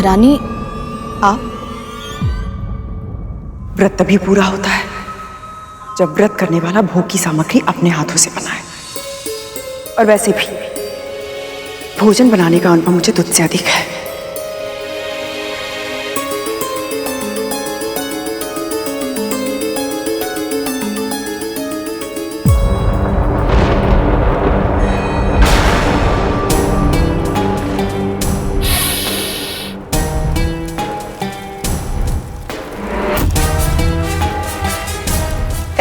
महारानी आप? व्रत तभी पूरा होता है जब व्रत करने वाला भोग की सामग्री अपने हाथों से बनाए। और वैसे भी भोजन बनाने का अनुभव मुझे तुझसे अधिक है।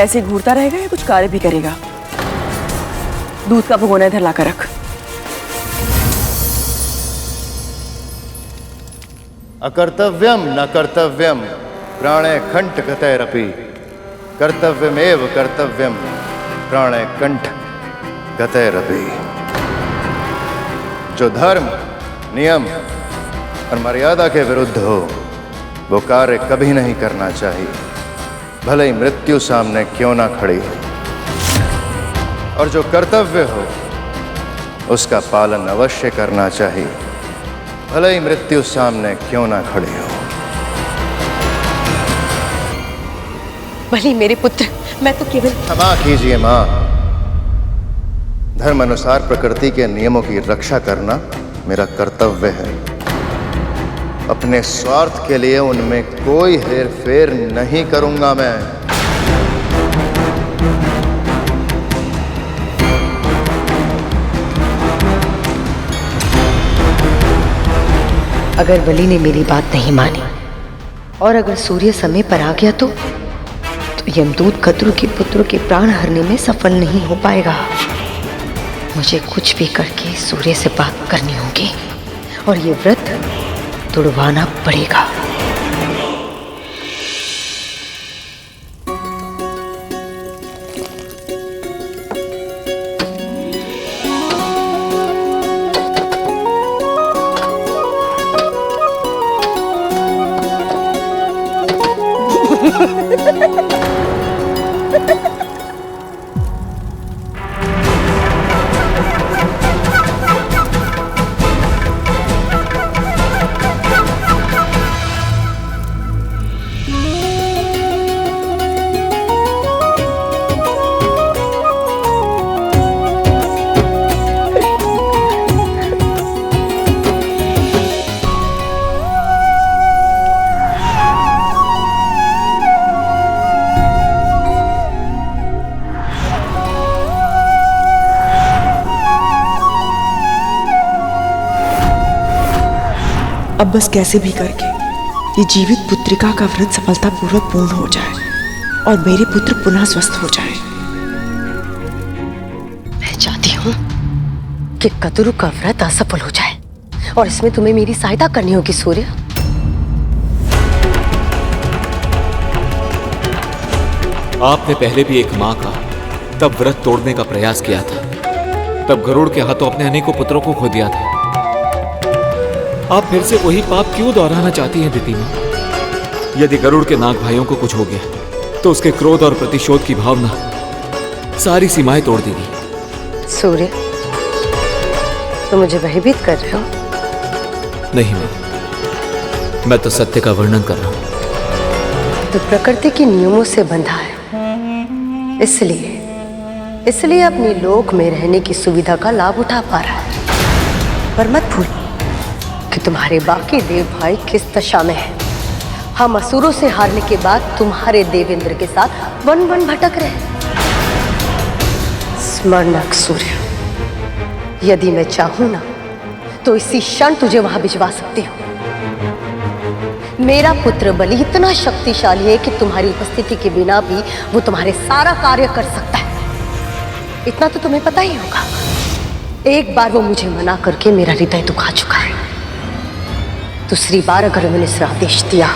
ऐसे घूरता रहेगा या कुछ कार्य भी करेगा? दूध का भगोना इधर लाकर रख। अकर्तव्यम न कर्तव्यम प्राणे कंठ गतैरपि कर्तव्यमेव कर्तव्यम प्राणे कंठ गतैरपि। जो धर्म, नियम और मर्यादा के विरुद्ध हो वो कार्य कभी नहीं करना चाहिए, भले ही मृत्यु सामने क्यों ना खड़ी हो। और जो कर्तव्य हो उसका पालन अवश्य करना चाहिए, भले ही मृत्यु सामने क्यों ना खड़ी हो। भली मेरे पुत्र, मैं तो केवल। क्षमा कीजिए मां, धर्म अनुसार प्रकृति के नियमों की रक्षा करना मेरा कर्तव्य है। अपने स्वार्थ के लिए उनमें कोई हेरफेर नहीं करूंगा मैं। अगर बलि ने मेरी बात नहीं मानी और अगर सूर्य समय पर आ गया तो यमदूत कद्रु के पुत्र के प्राण हरने में सफल नहीं हो पाएगा। मुझे कुछ भी करके सूर्य से बात करनी होगी और ये व्रत तुड़वाना पड़ेगा। अब बस कैसे भी करके ये जीवित पुत्रिका का व्रत सफलतापूर्वक पूर्ण हो जाए और मेरे पुत्र पुनः स्वस्थ हो जाए। मैं चाहती हूँ कि कद्रु का व्रत असफल हो जाए और इसमें तुम्हें मेरी सहायता करनी होगी सूर्य। आपने पहले भी एक मां का तब व्रत तोड़ने का प्रयास किया था, तब गरुड़ के हाथों अपने अनेकों पुत्रों को खो दिया था। आप फिर से वही पाप क्यों दोहराना चाहती हैं दिति मां? यदि गरुड़ के नाग भाइयों को कुछ हो गया तो उसके क्रोध और प्रतिशोध की भावना सारी सीमाएं तोड़ देगी। सूर्य, तुम मुझे भयभीत कर रहे हो? नहीं मां, मैं तो सत्य का वर्णन कर रहा हूं। तो प्रकृति के नियमों से बंधा है, इसलिए अपनी लोक में रहने की सुविधा का लाभ उठा पा रहा है। पर मत भूल कि तुम्हारे बाकी देव भाई किस दशा में है। हम असुरों से हारने के बाद तुम्हारे देवेंद्र के साथ वन वन भटक रहे। स्मरण रख सूर्य, यदि मैं चाहूं ना तो इसी क्षण तुझे वहां भिजवा सकती हूँ। मेरा पुत्र बलि इतना शक्तिशाली है कि तुम्हारी उपस्थिति के बिना भी वो तुम्हारे सारा कार्य कर सकता है। इतना तो तुम्हें पता ही होगा। एक बार वो मुझे मना करके मेरा हृदय दुखा चुका है। दूसरी बार अगर मैंने इस आदेश दिया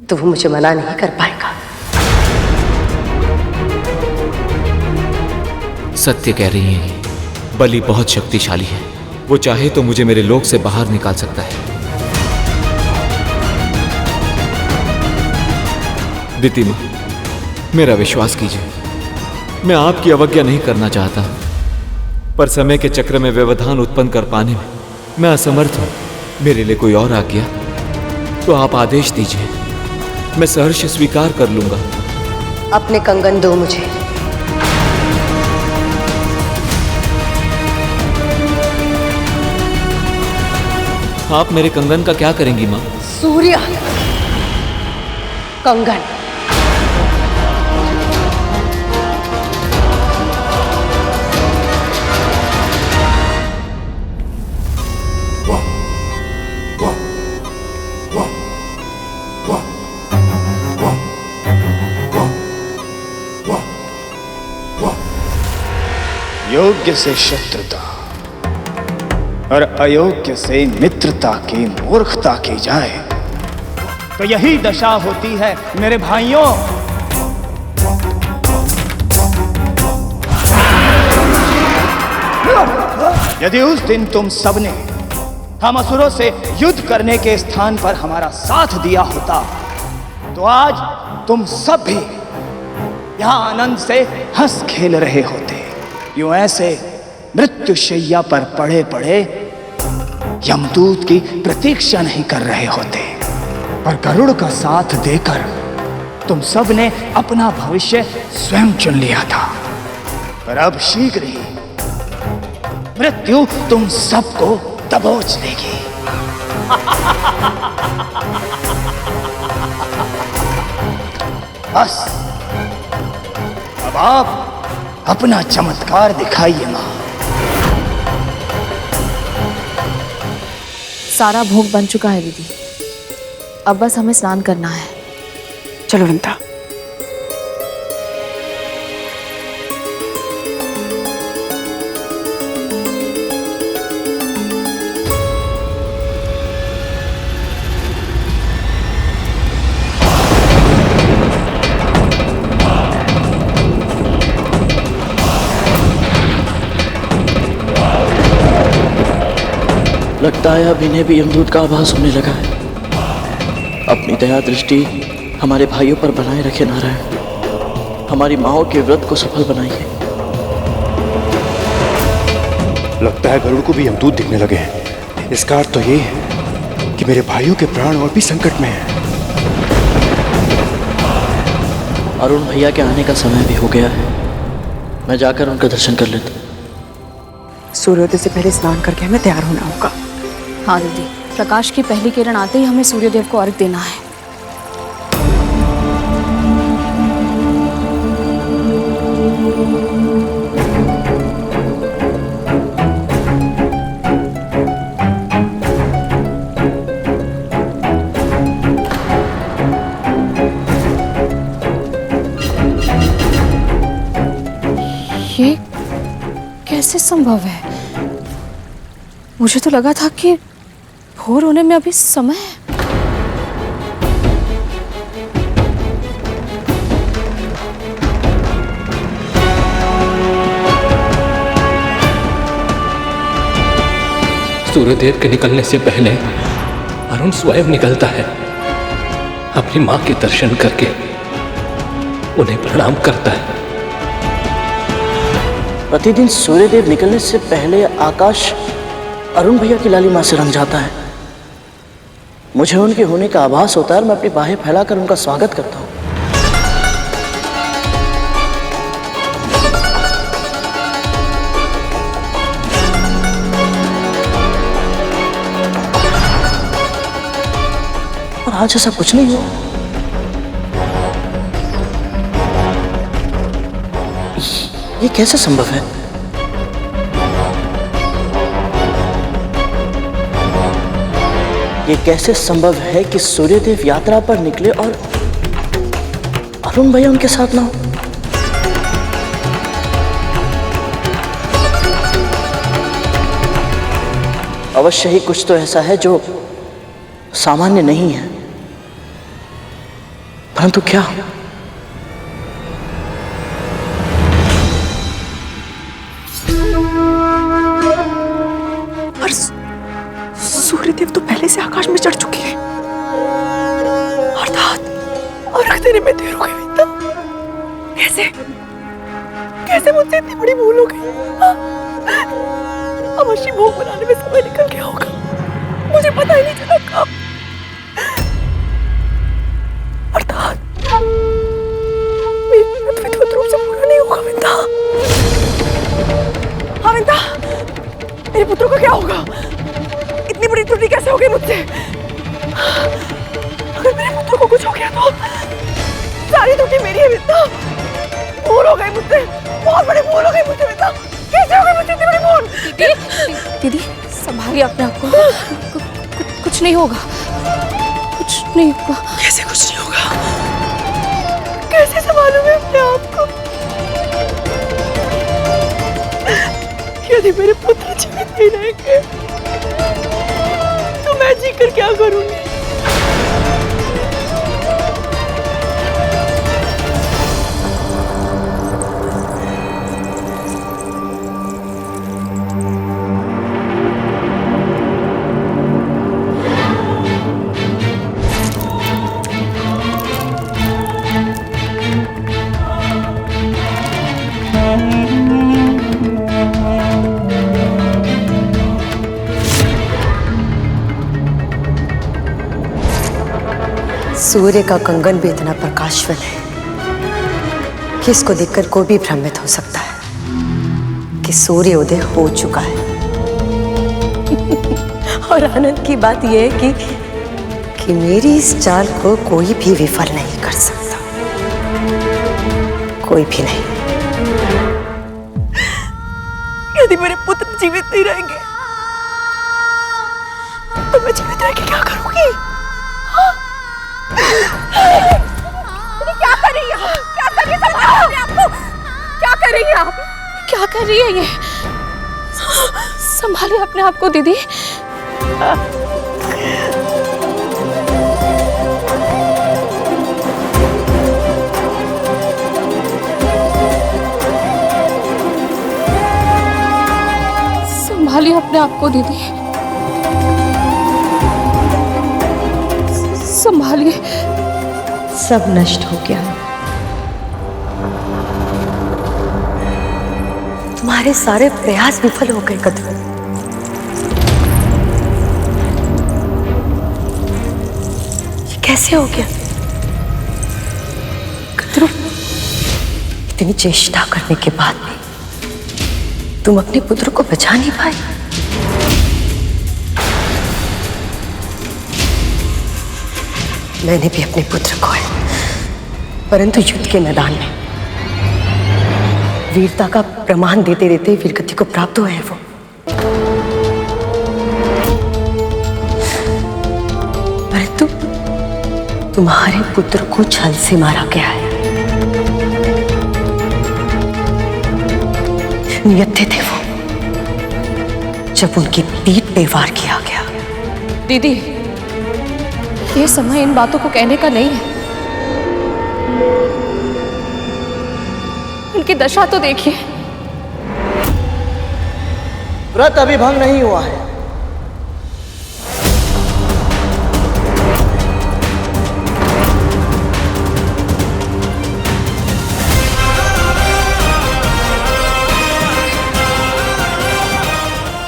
तो वो मुझे मना नहीं कर पाएगा। सत्य कह रही हैं ये, बलि बहुत शक्तिशाली है। वो चाहे तो मुझे मेरे लोक से बाहर निकाल सकता है। दिति मां, मेरा विश्वास कीजिए, मैं आपकी अवज्ञा नहीं करना चाहता, पर समय के चक्र में व्यवधान उत्पन्न कर पाने में मैं असमर्थ हूं। मेरे लिए कोई और आ गया तो आप आदेश दीजिए, मैं सहर्ष स्वीकार कर लूंगा। अपने कंगन दो मुझे। आप मेरे कंगन का क्या करेंगी माँ? सूर्य कंगन। योग्य से शत्रुता और अयोग्य से मित्रता की मूर्खता की जाए तो यही दशा होती है मेरे भाइयों। यदि उस दिन तुम सबने हम असुरों से युद्ध करने के स्थान पर हमारा साथ दिया होता तो आज तुम सब भी यहां आनंद से हंस खेल रहे होते। यूं ऐसे मृत्युशैया पर पड़े पड़े यमदूत की प्रतीक्षा नहीं कर रहे होते, पर गरुड़ का साथ देकर तुम सब ने अपना भविष्य स्वयं चुन लिया था। पर अब शीघ्र ही मृत्यु तुम सबको दबोच लेगी। बस अब आप अपना चमत्कार दिखाइए मां। सारा भोग बन चुका है दीदी, अब बस हमें स्नान करना है। चलो विंता। लगता है अब इन्हें भी यमदूत का आभास होने लगा है। अपनी दया दृष्टि हमारे भाइयों पर बनाए रखे नारायण, हमारी माओं के व्रत को सफल बनाइए। लगता है गरुड़ को भी यमदूत दिखने लगे हैं। इसका अर्थ तो ये है कि मेरे भाइयों के प्राण और भी संकट में हैं। अरुण भैया के आने का समय भी हो गया है, मैं जाकर उनका दर्शन कर लेता। सूर्योदय से पहले स्नान करके हमें तैयार होना होगा। हाँ दीदी, प्रकाश की पहली किरण आते ही हमें सूर्यदेव को अर्घ देना है। ये कैसे संभव है? मुझे तो लगा था कि भोर होने में अभी समय है। सूर्यदेव के निकलने से पहले अरुण स्वयं निकलता है, अपनी मां के दर्शन करके उन्हें प्रणाम करता है। प्रतिदिन सूर्यदेव निकलने से पहले आकाश अरुण भैया की लाली मां से रंग जाता है। मुझे उनके होने का आभास होता है और मैं अपनी बाहें फैलाकर उनका स्वागत करता हूँ। और आज ऐसा कुछ नहीं हुआ। ये कैसे संभव है? ये कैसे संभव है कि सूर्यदेव यात्रा पर निकले और अरुण भैया उनके साथ ना हो? अवश्य ही कुछ तो ऐसा है जो सामान्य नहीं है, परंतु क्या? सूर्यदेव तो पहले से आकाश में चढ़ चुके हैं, अर्थात अर्घ देने में देर हो गई। तो कैसे कैसे मुझसे इतनी बड़ी भूल हो गई? अवश्य भोग बनाने में समय निकल गया होगा। मुझे पता ही नहीं चला कब। अर्थात मेरी विधिवत रूप से पूरा नहीं होगा। विंदा, हाँ विंदा, मेरे पुत्रों का क्या होगा? इतनी बड़ी त्रुटि कैसे हो गई मुझसे? अगर मेरे पुत्रों को कुछ हो गया तो सारी त्रुटि मेरी है विंदा। भूल हो गई मुझसे, बहुत बड़ी भूल हो गई मुझसे विंदा। कैसे हो गई मुझसे इतनी बड़ी भूल? दीदी संभालिए अपने आप को। कुछ नहीं होगा, कुछ नहीं होगा। कैसे कुछ नहीं होगा? कैसे संभालूं मैं अपने आप को? यदि मेरे पुत्र जीवित नहीं रहेंगे तो मैं जीकर क्या करूंगी? सूर्य का कंगन भी इतना प्रकाशवान है कि इसको देखकर कोई भी भ्रमित हो सकता है कि सूर्य उदय हो चुका है। और आनंद की बात यह है कि मेरी इस चाल को कोई भी विफल नहीं कर सकता, कोई भी नहीं। यदि मेरे पुत्र जीवित नहीं रहेंगे तो मैं जीवित रह के क्या करूंगी? क्या कर रही है? क्या कर रही है? आपको क्या कर रही है आप? क्या कर रही है ये? संभालिए अपने आप को दीदी। संभालिए अपने आप को दीदी, संभालिए। सब नष्ट हो गया। तुम्हारे सारे प्रयास विफल हो गए कद्रू। ये कैसे हो गया कद्रू? इतनी चेष्टा करने के बाद भी तुम अपने पुत्र को बचा नहीं पाए। मैंने भी अपने पुत्र को है, परंतु युद्ध के मैदान में वीरता का प्रमाण देते देते वीरगति को प्राप्त हुआ है वो। परंतु तुम्हारे पुत्र को छल से मारा गया है। नियत्ते थे वो जब उनकी पीठ पे वार किया गया। दीदी ये समय इन बातों को कहने का नहीं है। उनकी दशा तो देखिए। व्रत अभी भंग नहीं हुआ है।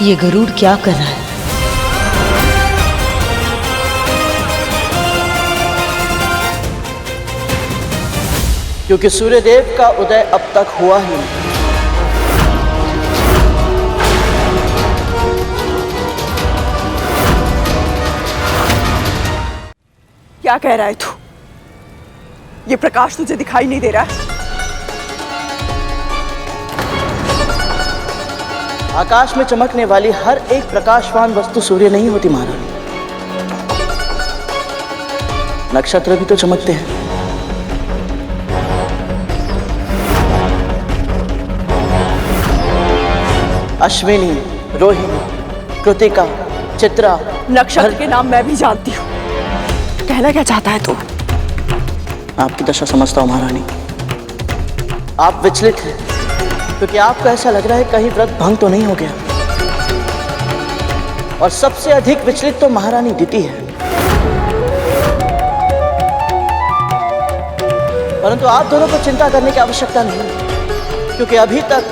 ये गरुड़ क्या कर रहा है? क्योंकि सूर्यदेव का उदय अब तक हुआ ही नहीं। क्या कह रहा है तू? ये प्रकाश तुझे दिखाई नहीं दे रहा है? आकाश में चमकने वाली हर एक प्रकाशवान वस्तु सूर्य नहीं होती महारानी। नक्षत्र भी तो चमकते हैं। अश्विनी, रोहिणी, कृतिका, चित्रा। नक्षत्र के नाम मैं भी जानती हूँ। कहना क्या चाहता है तू? आपकी दशा समझता हूँ महारानी। आप विचलित हैं क्योंकि आपको ऐसा लग रहा है कहीं व्रत भंग तो नहीं हो गया। और सबसे अधिक विचलित तो महारानी दिति है। परंतु आप दोनों को चिंता करने की आवश्यकता नहीं, क्योंकि अभी तक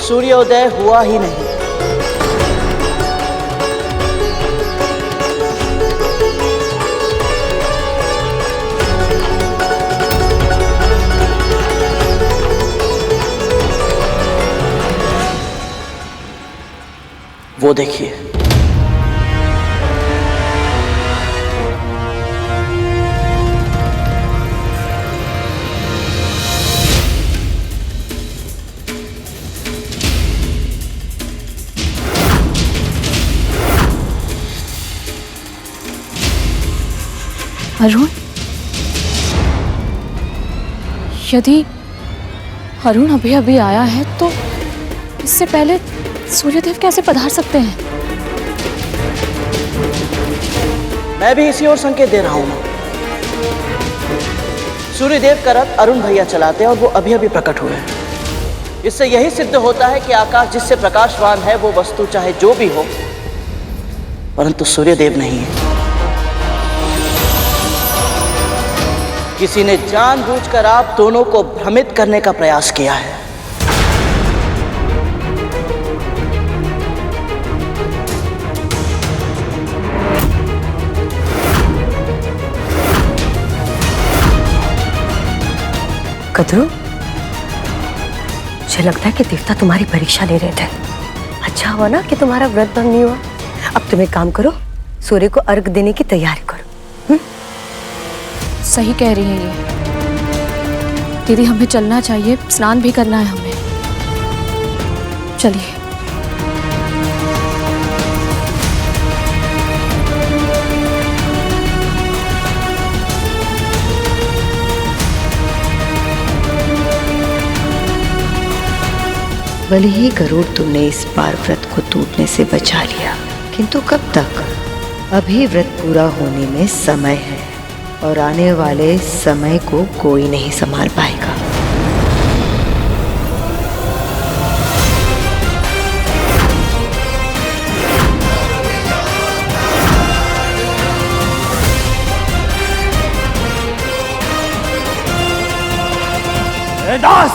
सूर्योदय हुआ ही नहीं। वो देखिए। अरुण, यदि अरुण अभी अभी आया है तो इससे पहले सूर्यदेव कैसे पधार सकते हैं? मैं भी इसी ओर संकेत दे रहा हूं ना। सूर्यदेव का रथ अरुण भैया चलाते हैं और वो अभी अभी प्रकट हुए हैं। इससे यही सिद्ध होता है कि आकाश जिससे प्रकाशवान है वो वस्तु चाहे जो भी हो, परंतु सूर्यदेव नहीं है। किसी ने जानबूझकर आप दोनों को भ्रमित करने का प्रयास किया है। कद्रू, मुझे लगता है कि देवता तुम्हारी परीक्षा ले रहे थे। अच्छा हुआ ना कि तुम्हारा व्रत भंग नहीं हुआ। अब तुम एक काम करो, सूर्य को अर्घ देने की तैयारी करो। सही कह रही हैं ये दीदी, हमें चलना चाहिए, स्नान भी करना है हमें। चलिए। भले ही गरुड़ तुमने इस बार व्रत को टूटने से बचा लिया, किंतु कब तक? अभी व्रत पूरा होने में समय है और आने वाले समय को कोई नहीं संभाल पाएगा। दास,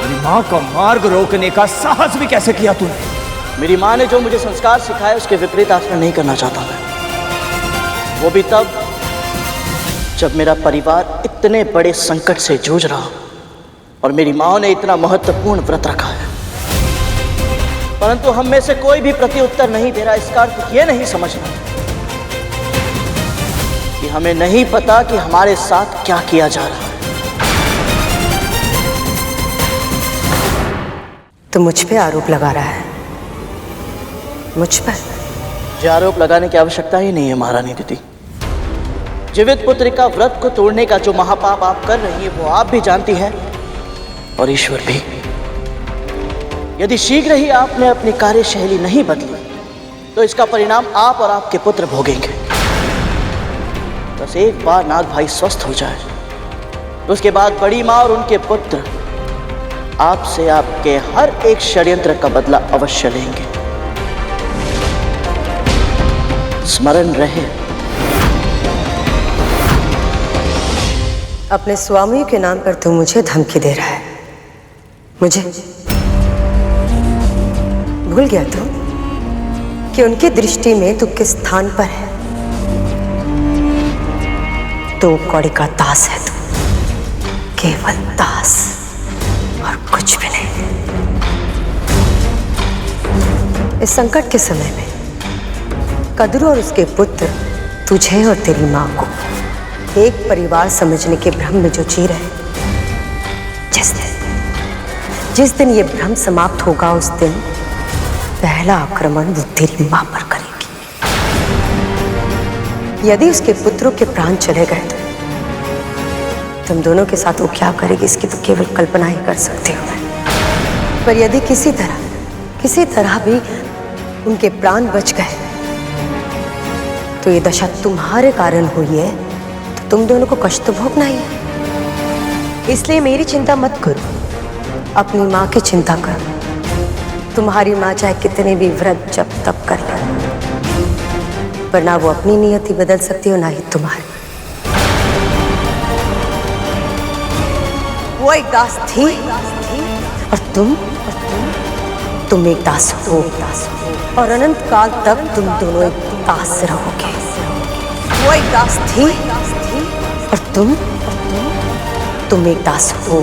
मेरी मां का मार्ग रोकने का साहस भी कैसे किया तूने? मेरी माँ ने जो मुझे संस्कार सिखाए उसके विपरीत आचरण नहीं करना चाहता मैं। वो भी तब जब मेरा परिवार इतने बड़े संकट से जूझ रहा और मेरी माँ ने इतना महत्वपूर्ण व्रत रखा है, परंतु हम में से कोई भी प्रत्युत्तर नहीं दे रहा। इसका अर्थ ये नहीं समझना कि हमें नहीं पता कि हमारे साथ क्या किया जा रहा है। तो मुझ पे आरोप लगा रहा है? मुझ पर? मुझे आरोप लगाने की आवश्यकता ही नहीं है महारानी दीदी। जीवित पुत्री का व्रत को तोड़ने का जो महापाप आप कर रही हैं वो आप भी जानती हैं और ईश्वर भी। यदि शीघ्र ही आपने अपनी कार्यशैली नहीं बदली तो इसका परिणाम आप और आपके पुत्र भोगेंगे। बस एक बार नाग भाई स्वस्थ हो जाए तो उसके बाद बड़ी माँ और उनके पुत्र आपसे आपके हर एक षड्यंत्र का बदला अवश्य लेंगे। स्मरण रहे। अपने स्वामी के नाम पर तू मुझे धमकी दे रहा है। मुझे भूल गया तू कि उनकी दृष्टि में तू किस स्थान पर है? तो कौड़ी का दास है तू, केवल दास और कुछ भी नहीं। इस संकट के समय में कद्रू और उसके पुत्र तुझे और तेरी मां को एक परिवार समझने के भ्रम में जो जी रहे, जिस दिन ये भ्रम समाप्त होगा उस दिन पहला आक्रमण वो तेरी मां पर करेगी। यदि उसके पुत्रों के प्राण चले गए तो तुम दोनों के साथ वो क्या करेगी इसकी तो केवल कल्पना ही कर सकती हूँ मैं। पर यदि किसी तरह भी उनके प्राण बच गए तो ये दशा तुम्हारे कारण हुई है, तो तुम दोनों को कष्ट तो भोगना ही है। इसलिए मेरी चिंता मत करो, अपनी माँ की चिंता करो। तुम्हारी माँ चाहे कितने भी व्रत जप तप कर ले, पर ना वो अपनी नियति बदल सकती हो ना ही तुम्हारी। वो एक दास थी और तुम एक दास हो और अनंत काल तक तुम दोनों एक दास रहोगे। वो एक दास थी और तुम एक दास हो।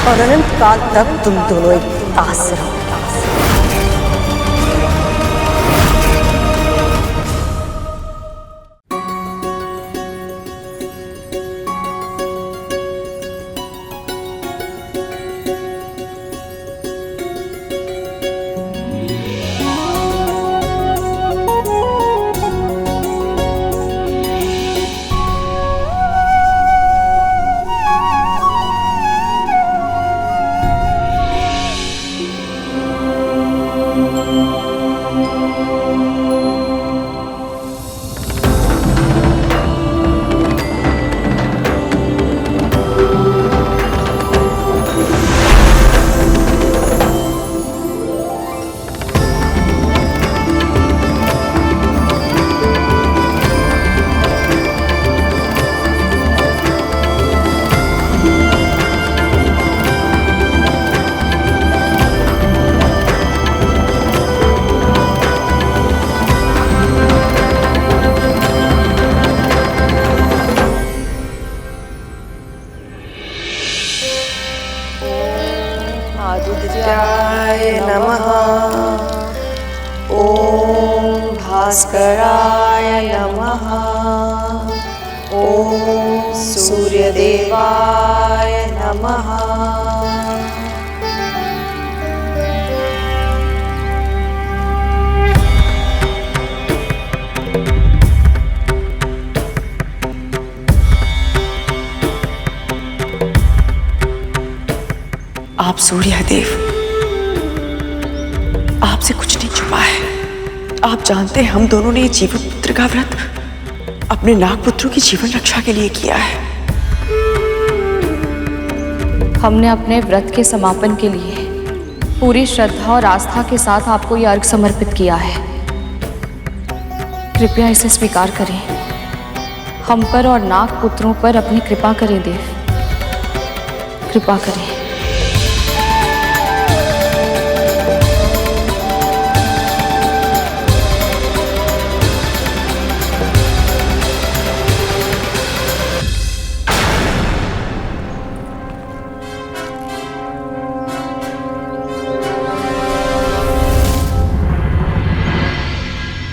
और अनंत काल तक तुम दोनों एक दास रहोगे। आदित्याय नमः। ओम भास्कराय नमः। ओम सूर्यदेवाय नमः। आप सूर्यदेव, आपसे कुछ नहीं छुपा है। आप जानते हैं हम दोनों ने ये जीवन पुत्र का व्रत अपने नागपुत्रों की जीवन रक्षा के लिए किया है। हमने अपने व्रत के समापन के लिए पूरी श्रद्धा और आस्था के साथ आपको ये अर्घ समर्पित किया है। कृपया इसे स्वीकार करें। हम पर और नागपुत्रों पर अपनी कृपा करें देव, कृपा करें।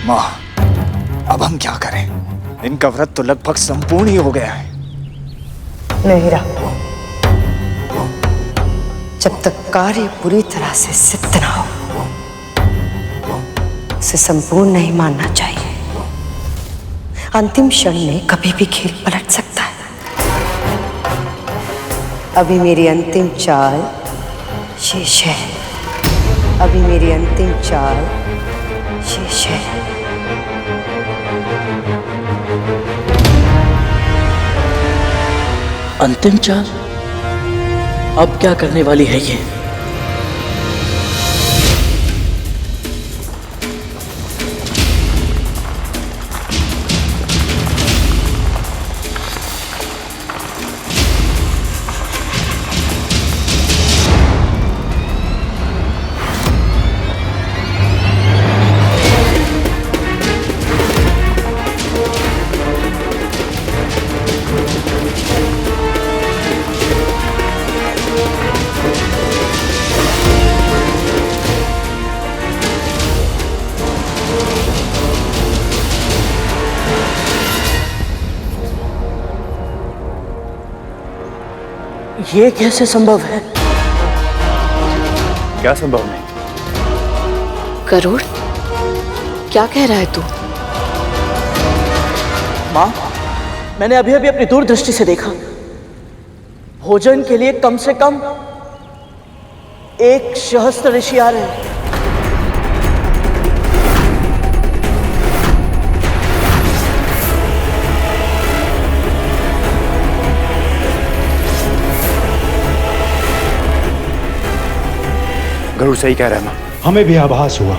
माँ, अब हम क्या करें? इनका व्रत तो लगभग संपूर्ण ही हो गया है। नहीं रहा। जब तक कार्य पूरी तरह से सिद्ध ना हो, उसे संपूर्ण नहीं मानना चाहिए। अंतिम क्षण में कभी भी खेल पलट सकता है। अभी मेरी अंतिम चाल शेष है। अभी मेरी अंतिम चाल शेष है। अंतिम चाल? अब क्या करने वाली है ये? ये कैसे संभव है? क्या संभव नहीं? गरुड़, क्या कह रहा है तू? माँ, मैंने अभी अभी अपनी दूरदृष्टि से देखा। भोजन के लिए कम से कम 1 सहस्त्र ऋषि आ रहे हैं। गरुड़ सही कह रहा है माँ। हमें भी आभास हुआ।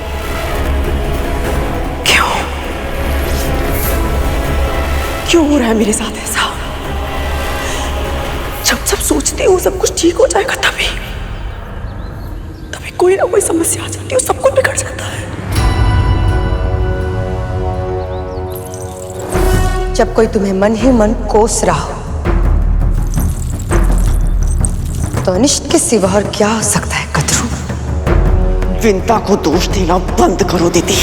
क्यों हो रहा है मेरे साथ ऐसा? जब सब सोचते हो सब कुछ ठीक हो जाएगा, तभी कोई ना कोई समस्या आ जाती है, सब कुछ बिगड़ जाता है। जब कोई तुम्हें मन ही मन कोस रहा हो, तो तो अनिष्ट के सिवा और क्या हो सकता है कदरू? विंता को दोष देना बंद करो दीदी।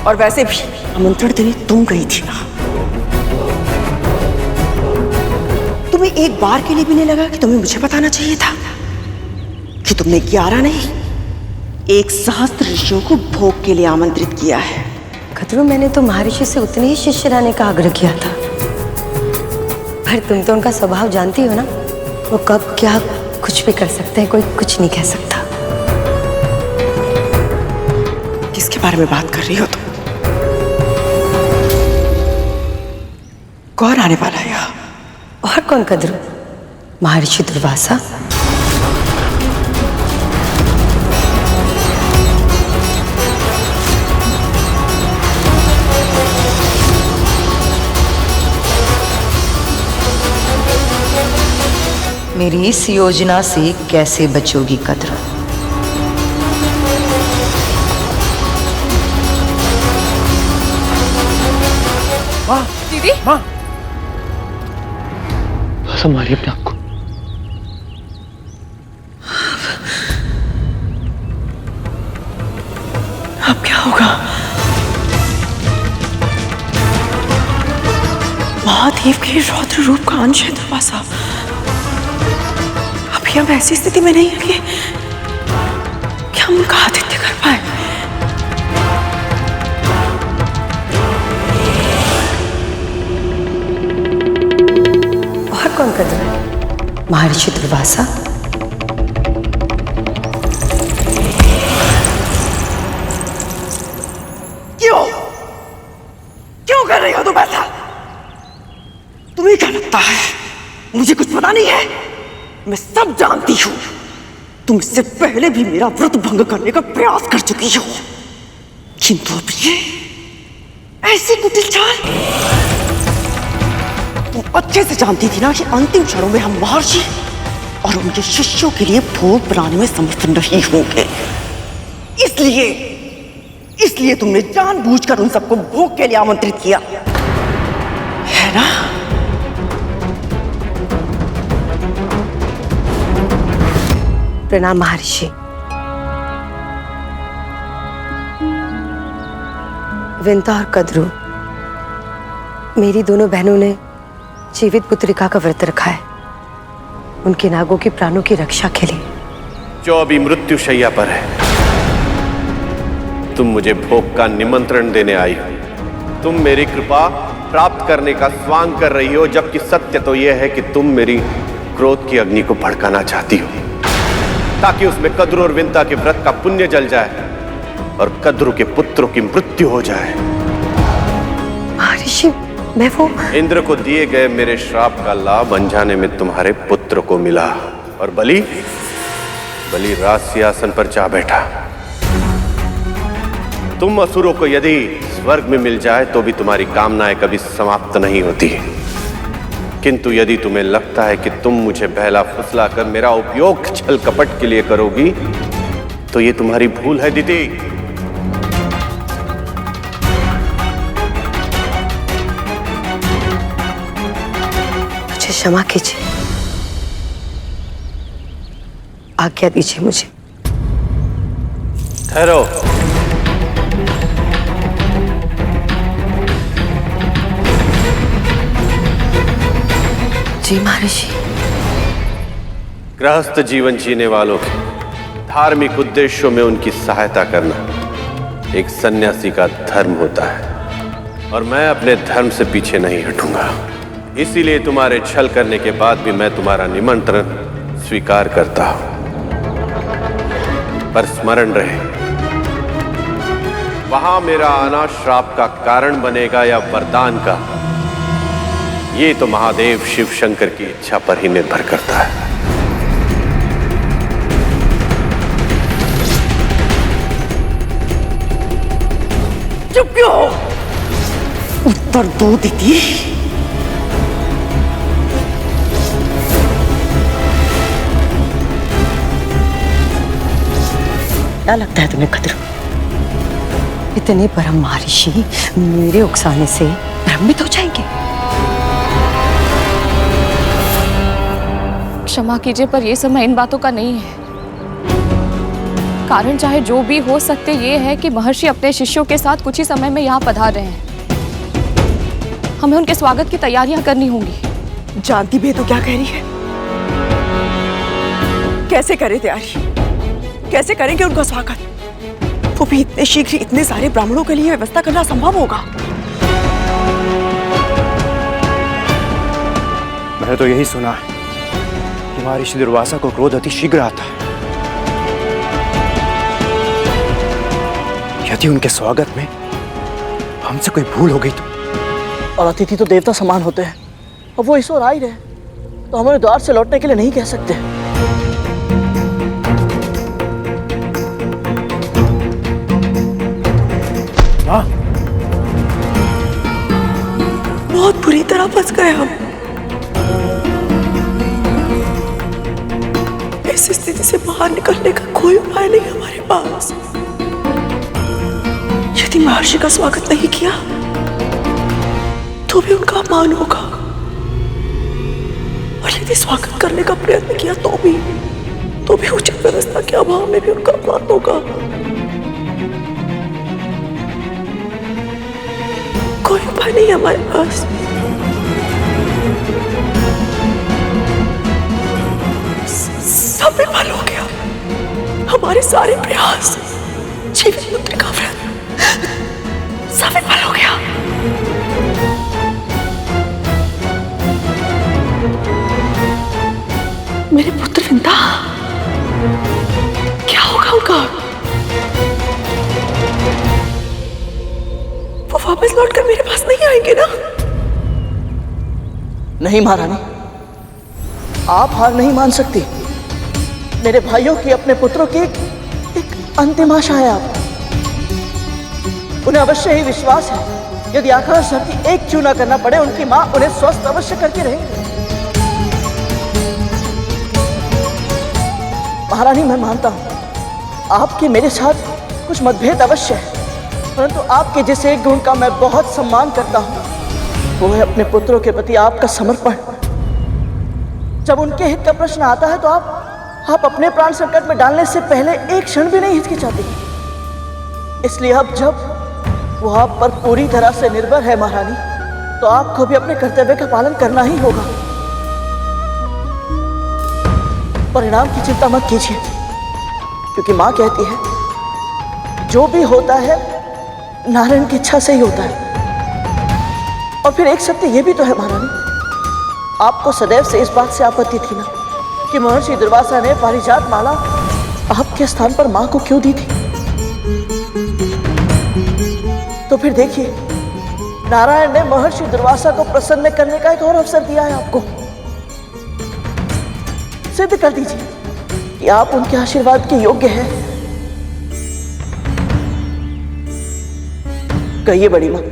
और वैसे भी आमंत्रण देने तुम गई थी ना, तुम्हें एक बार के लिए भी नहीं लगा कि तुम्हें मुझे बताना चाहिए था कि तुमने 11 नहीं 1 सहस्त्र ऋषियों को भोग के लिए आमंत्रित किया है? कदरू, मैंने तो महर्षि से उतने ही शिष्य रहने का आग्रह किया था, पर तुम तो उनका स्वभाव जानती हो ना, वो कब क्या कुछ भी कर सकते हैं, कोई कुछ नहीं कह सकता। किसके बारे में बात कर रही हो तुम? कौन आने वाला है यहाँ? और कौन कदरू? महर्षि दुर्वासा। मेरी इस योजना से कैसे बचोगी कदरू? माँ, दीदी, माँ, संभालिए अपने आप को। अब क्या होगा? महादेव के रौद्र रूप का अंश है दुर्वासा। अभी हम ऐसी स्थिति में नहीं है कि हम उनका आतिथ्य कर पाए। और कौन कदरू है? महर्षि दुर्वासा। क्यों क्यों कर रही हो तुम ऐसा? तुम्हें क्या लगता है मुझे कुछ पता नहीं है? मैं सब जानती हूँ। तुम इससे पहले भी मेरा व्रत भंग करने का प्रयास कर चुकी हो, किंतु अब ये ऐसी कुटिल चाल। तुम अच्छे से जानती थी ना कि अंतिम क्षणों में हम महर्षि और उनके शिष्यों के लिए भोग बनाने में समर्थ नहीं होंगे। इसलिए तुमने जानबूझकर उन सबको भोग के लिए आमंत्रित किया, है ना? प्रणाम महर्षि। विंता और कदरू, मेरी दोनों बहनों ने जीवित पुत्रिका का व्रत रखा है, उनके नागों की प्राणों की रक्षा के लिए। जो अभी मृत्यु शैया पर है, तुम मुझे भोग का निमंत्रण देने आई हो। तुम मेरी कृपा प्राप्त करने का स्वांग कर रही हो, जबकि सत्य तो यह है कि तुम मेरी क्रोध की अग्नि को भड़काना चाहती हो, ताकि उसमें कद्रू और विंता के व्रत का पुण्य जल जाए और कद्रू के पुत्रों की मृत्यु हो जाए। महर्षि, मैं वो इंद्र को दिए गए मेरे श्राप का लाभ अनजाने में तुम्हारे पुत्र को मिला, और बलि राज सिंहासन पर जा बैठा। तुम असुरों को यदि स्वर्ग में मिल जाए तो भी तुम्हारी कामनाएं कभी समाप्त नहीं होती, किंतु यदि तुम्हें लगता है कि तुम मुझे बहला फुसला कर मेरा उपयोग छल कपट के लिए करोगी, तो ये तुम्हारी भूल है दीदी। मुझे क्षमा कीजिए, आज्ञा दीजिए मुझे। ठहरो। जी महर्षि। गृहस्थ जीवन जीने वालों के धार्मिक उद्देश्यों में उनकी सहायता करना एक सन्यासी का धर्म होता है, और मैं अपने धर्म से पीछे नहीं हटूंगा। इसीलिए तुम्हारे छल करने के बाद भी मैं तुम्हारा निमंत्रण स्वीकार करता हूं। पर स्मरण रहे, वहां मेरा आना श्राप का कारण बनेगा या वरदान का, ये तो महादेव शिव शंकर की इच्छा पर ही निर्भर करता है। चुप क्यों हो? उत्तर दो दीदी। क्या लगता है तुम्हें कद्रू, इतने परम महर्षि मेरे उकसाने से भ्रमित हो जाएंगे? क्षमा कीजिए, पर यह समय इन बातों का नहीं है। कारण चाहे जो भी हो, सकते ये है कि महर्षि अपने शिष्यों के साथ कुछ ही समय में यहाँ पधार रहे हैं। हमें उनके स्वागत की तैयारियां करनी होंगी। जानती भी है तो क्या कह रही है? कैसे करें तैयारी? कैसे करेंगे उनका स्वागत? वो भी इतने शीघ्र इतने सारे ब्राह्मणों के लिए व्यवस्था करना संभव होगा? मैंने तो यही सुना है कि महर्षि दुर्वासा को क्रोध अति शीघ्र आता है। यदि उनके स्वागत में हमसे कोई भूल हो गई तो? और अतिथि तो देवता समान होते हैं, और वो इस ओर आ ही रहे, तो हमें द्वार से लौटने के लिए नहीं कह सकते। माँ, बहुत बुरी तरह फंस गए हम। इस स्थिति से बाहर निकलने का कोई उपाय नहीं हमारे पास। यदि महर्षि का स्वागत नहीं किया तो भी उनका अपमान होगा, और यदि स्वागत करने का प्रयत्न किया तो भी उचित व्यवस्था के अभाव में भी उनका अपमान होगा। कोई उपाय नहीं हमारे पास। सब विफल हो गया, हमारे सारे प्रयास, जीवित पुत्र का व्रत सब विफल हो गया। मेरे पुत्र विंदा, क्या होगा उनका? वो वापस लौटकर मेरे पास नहीं आएंगे ना? नहीं महारानी, आप हार नहीं मान सकती। मेरे भाइयों की, अपने पुत्रों की एक अंतिम आशा है आप। उन्हें अवश्य ही विश्वास है, यदि आकाश धरती एक क्यों ना करना पड़े, उनकी मां उन्हें स्वस्थ अवश्य करके रहेंगे। महारानी, मैं मानता हूं आपके मेरे साथ कुछ मतभेद अवश्य है, परंतु आपके जिस एक गुण का मैं बहुत सम्मान करता हूं, वो है अपने पुत्रों के प्रति आपका समर्पण। जब उनके हित का प्रश्न आता है तो आप अपने प्राण संकट में डालने से पहले एक क्षण भी नहीं हिचकिचाते। इसलिए अब जब वो आप पर पूरी तरह से निर्भर है महारानी, तो आपको भी अपने कर्तव्य का पालन करना ही होगा। परिणाम की चिंता मत कीजिए, क्योंकि मां कहती है जो भी होता है नारायण की इच्छा से ही होता है। और फिर एक सत्य यह भी तो है महारानी, आपको सदैव से इस बात से आपत्ति थी ना कि महर्षि दुर्वासा ने पारिजात माला आपके स्थान पर मां को क्यों दी थी। तो फिर देखिए, नारायण ने महर्षि दुर्वासा को प्रसन्न करने का एक और अवसर दिया है आपको। सिद्ध कर दीजिए कि आप उनके आशीर्वाद के योग्य हैं। कहिए बड़ी मां,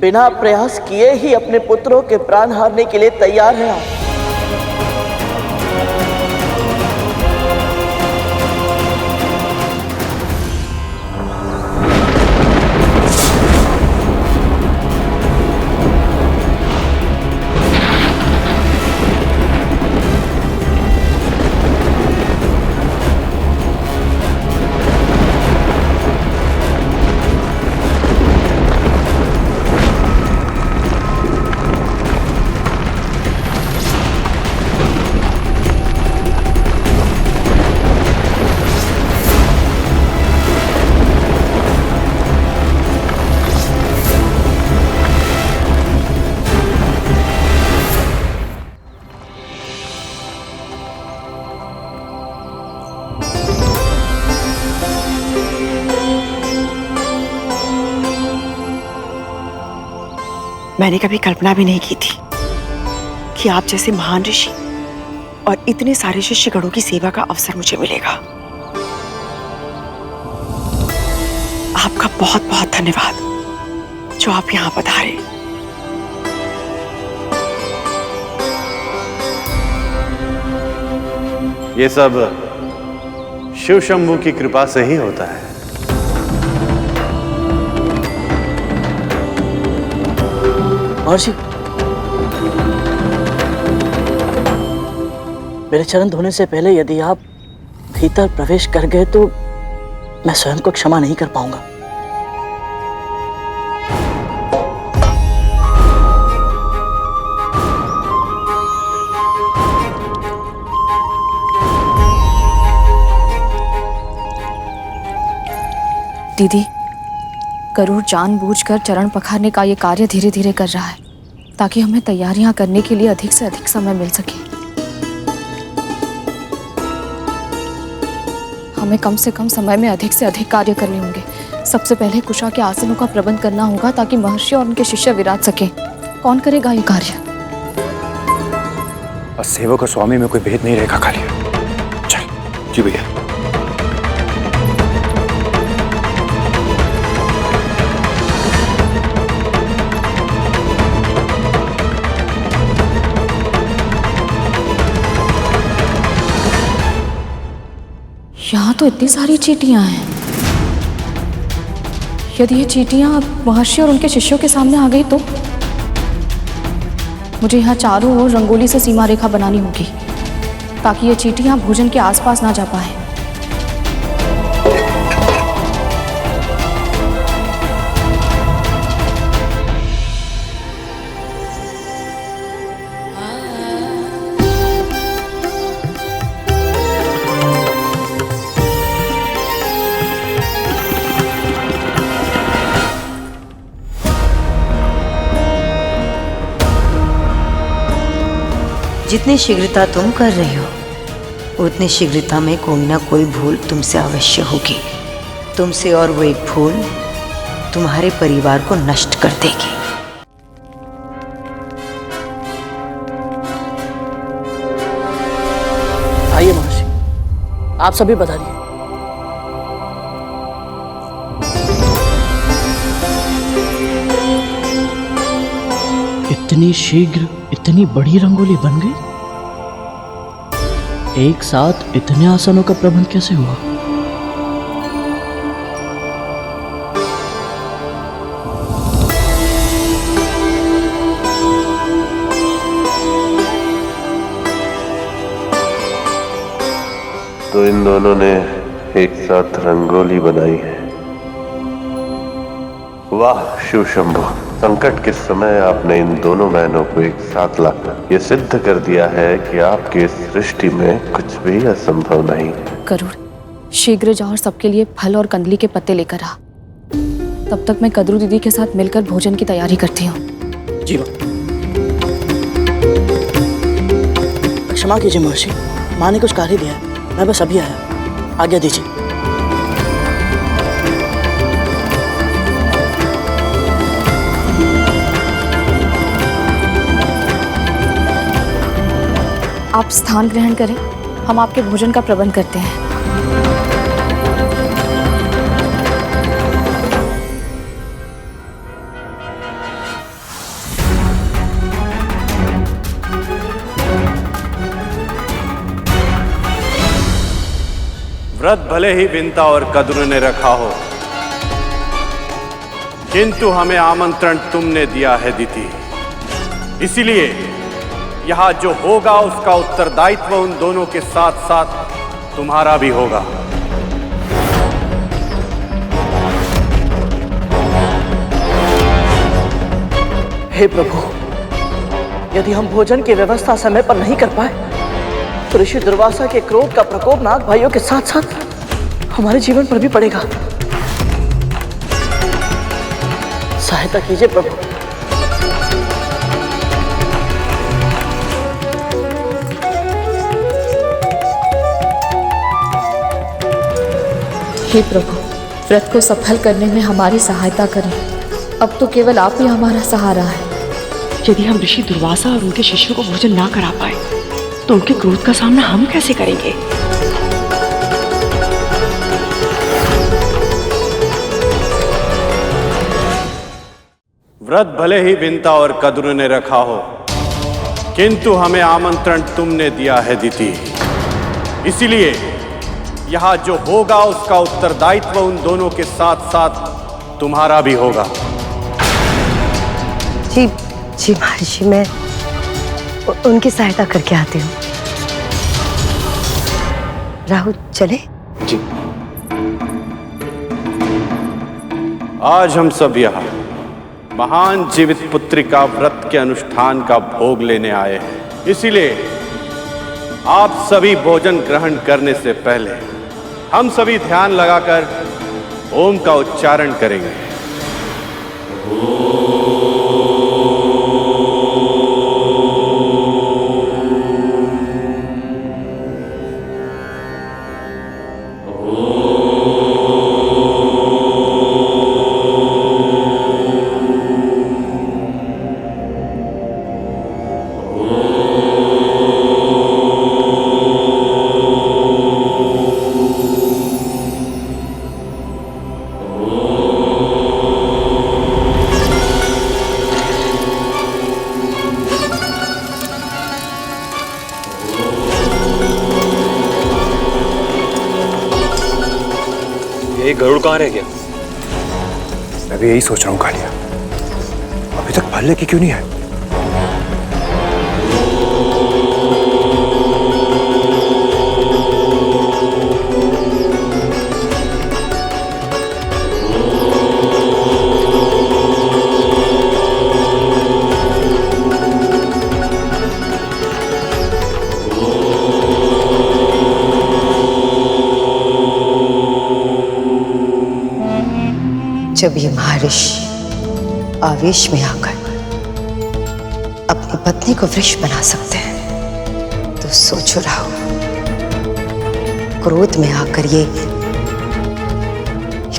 बिना प्रयास किए ही अपने पुत्रों के प्राण हारने के लिए तैयार हैं आप? मैंने कभी कल्पना भी नहीं की थी कि आप जैसे महान ऋषि और इतने सारे शिष्यगणों की सेवा का अवसर मुझे मिलेगा। आपका बहुत बहुत धन्यवाद जो आप यहां पधारे। ये सब शिव शंभू की कृपा से ही होता है। महर्षि, मेरे चरण धोने से पहले यदि आप भीतर प्रवेश कर गए तो मैं स्वयं को क्षमा नहीं कर पाऊंगा। दीदी, गरुड़ जानबूझकर चरण पखारने का ये कार्य धीरे धीरे कर रहा है ताकि हमें तैयारियां करने के लिए अधिक से अधिक समय मिल सके। हमें कम से कम समय में अधिक से अधिक कार्य करने होंगे। सबसे पहले कुशा के आसनों का प्रबंध करना होगा ताकि महर्षि और उनके शिष्य विराज सकें। कौन करेगा ये कार्य? और सेवक और स्वामी में कोई भेद नहीं रहेगा कालिया। चल। जी भैया। यहाँ तो इतनी सारी चींटियां हैं। यदि ये चींटियां महर्षि और उनके शिष्यों के सामने आ गई तो मुझे यहाँ चारों ओर रंगोली से सीमा रेखा बनानी होगी ताकि ये चींटियां भोजन के आसपास ना जा पाए। जितनी शीघ्रता तुम कर रही हो उतनी शीघ्रता में कोई ना कोई भूल तुमसे अवश्य होगी। तुमसे और वो एक भूल तुम्हारे परिवार को नष्ट कर देगी। आइए महर्षि, आप सभी बता दिए। इतनी शीघ्र इतनी बड़ी रंगोली बन गई? एक साथ इतने आसनों का प्रबंध कैसे हुआ? तो इन दोनों ने एक साथ रंगोली बनाई है। वाह शिव शंभु, संकट के समय आपने इन दोनों बहनों को एक साथ लाकर ये सिद्ध कर दिया है कि आपकी सृष्टि में कुछ भी असंभव नहीं। गरुड़, शीघ्र जा और सबके लिए फल और कंदली के पत्ते लेकर आ। तब तक मैं कद्रू दीदी के साथ मिलकर भोजन की तैयारी करती हूँ। जी माँ। क्षमा कीजिए महर्षि, माँ ने कुछ कार्य दिया है, मैं बस अभी आया। आज्ञा दीजिए। आप स्थान ग्रहण करें, हम आपके भोजन का प्रबंध करते हैं। व्रत भले ही विंता और कद्रू ने रखा हो, किंतु हमें आमंत्रण तुमने दिया है दीदी। इसीलिए यहां जो होगा उसका उत्तरदायित्व उन दोनों के साथ साथ तुम्हारा भी होगा। हे प्रभु, यदि हम भोजन की व्यवस्था समय पर नहीं कर पाए तो ऋषि दुर्वासा के क्रोध का प्रकोप नाग भाइयों के साथ साथ हमारे जीवन पर भी पड़ेगा। सहायता कीजिए प्रभु। हे प्रभु, व्रत को सफल करने में हमारी सहायता करें। अब तो केवल आप ही हमारा सहारा है। यदि हम ऋषि दुर्वासा और उनके शिष्यों को भोजन ना करा पाए तो उनके क्रोध का सामना हम कैसे करेंगे? व्रत भले ही विंता और कद्रू ने रखा हो, किंतु हमें आमंत्रण तुमने दिया है दीदी। इसीलिए यहां जो होगा उसका उत्तरदायित्व उन दोनों के साथ साथ तुम्हारा भी होगा। जी, जी महर्षि, मैं उनकी सहायता करके आती हूँ। राहुल चले? जी। आज हम सब यहाँ महान जीवित पुत्री का व्रत के अनुष्ठान का भोग लेने आए हैं। इसीलिए आप सभी भोजन ग्रहण करने से पहले हम सभी ध्यान लगाकर ओम का उच्चारण करेंगे। ये गरुड़ कहाँ रह गया? मैं भी यही सोच रहा हूँ कालिया, अभी तक फल लेके क्यों नहीं आए? जब ये महर्षि आवेश में आकर अपनी पत्नी को वृक्ष बना सकते हैं, तो सोचो राहुल, क्रोध में आकर ये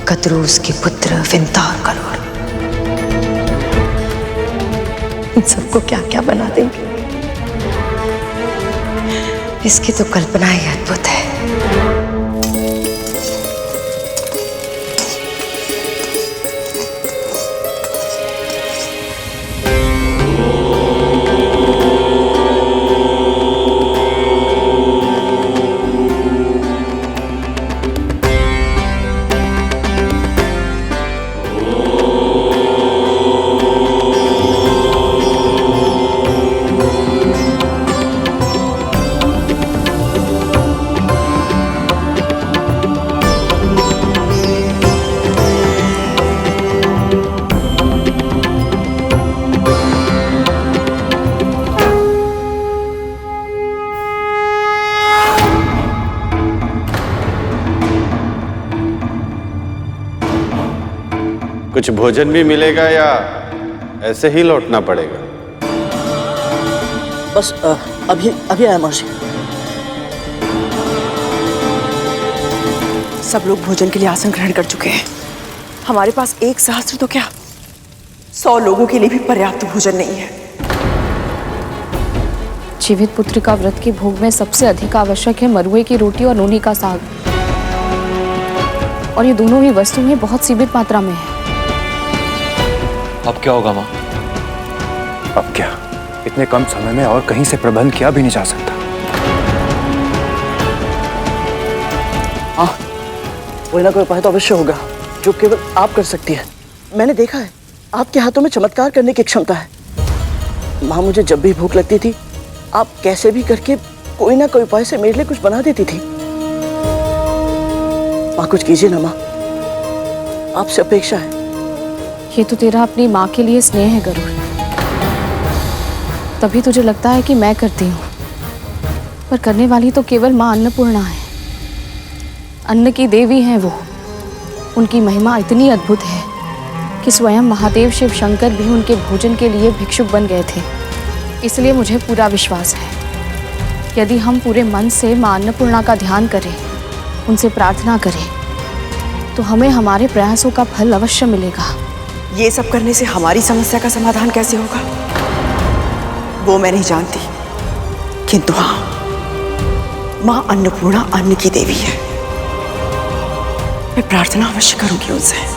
कतरूस के पुत्र विंता और गरुड़ इन सबको क्या क्या बना देंगे, इसकी तो कल्पना ही अद्भुत है। कुछ भोजन भी मिलेगा या ऐसे ही लौटना पड़ेगा? बस अभी अभी आया महर्षि। सब लोग भोजन के लिए आसन ग्रहण कर चुके हैं। हमारे पास 1 सहस्त्र तो क्या 100 लोगों के लिए भी पर्याप्त भोजन नहीं है। जीवित पुत्र का व्रत के भोग में सबसे अधिक आवश्यक है मरुए की रोटी और नोनी का साग, और ये दोनों ही वस्तुएं बहुत सीमित मात्रा में है। अब क्या होगा माँ? अब क्या, इतने कम समय में और कहीं से प्रबंध किया भी नहीं जा सकता। हाँ, कोई ना कोई उपाय तो अवश्य होगा जो केवल आप कर सकती है। मैंने देखा है आपके हाथों में चमत्कार करने की क्षमता है। माँ, मुझे जब भी भूख लगती थी आप कैसे भी करके कोई ना कोई उपाय से मेरे लिए कुछ बना देती थी। माँ, कुछ कीजिए ना माँ, आपसे अपेक्षा है। ये तो तेरा अपनी माँ के लिए स्नेह है गरुड़, तभी तुझे लगता है कि मैं करती हूँ, पर करने वाली तो केवल माँ अन्नपूर्णा है। अन्न की देवी हैं वो। उनकी महिमा इतनी अद्भुत है कि स्वयं महादेव शिव शंकर भी उनके भोजन के लिए भिक्षुक बन गए थे। इसलिए मुझे पूरा विश्वास है, यदि हम पूरे मन से माँ अन्नपूर्णा का ध्यान करें, उनसे प्रार्थना करें, तो हमें हमारे प्रयासों का फल अवश्य मिलेगा। ये सब करने से हमारी समस्या का समाधान कैसे होगा वो मैं नहीं जानती, किंतु हाँ, माँ अन्नपूर्णा अन्न की देवी है। मैं प्रार्थना अवश्य करूंगी उनसे।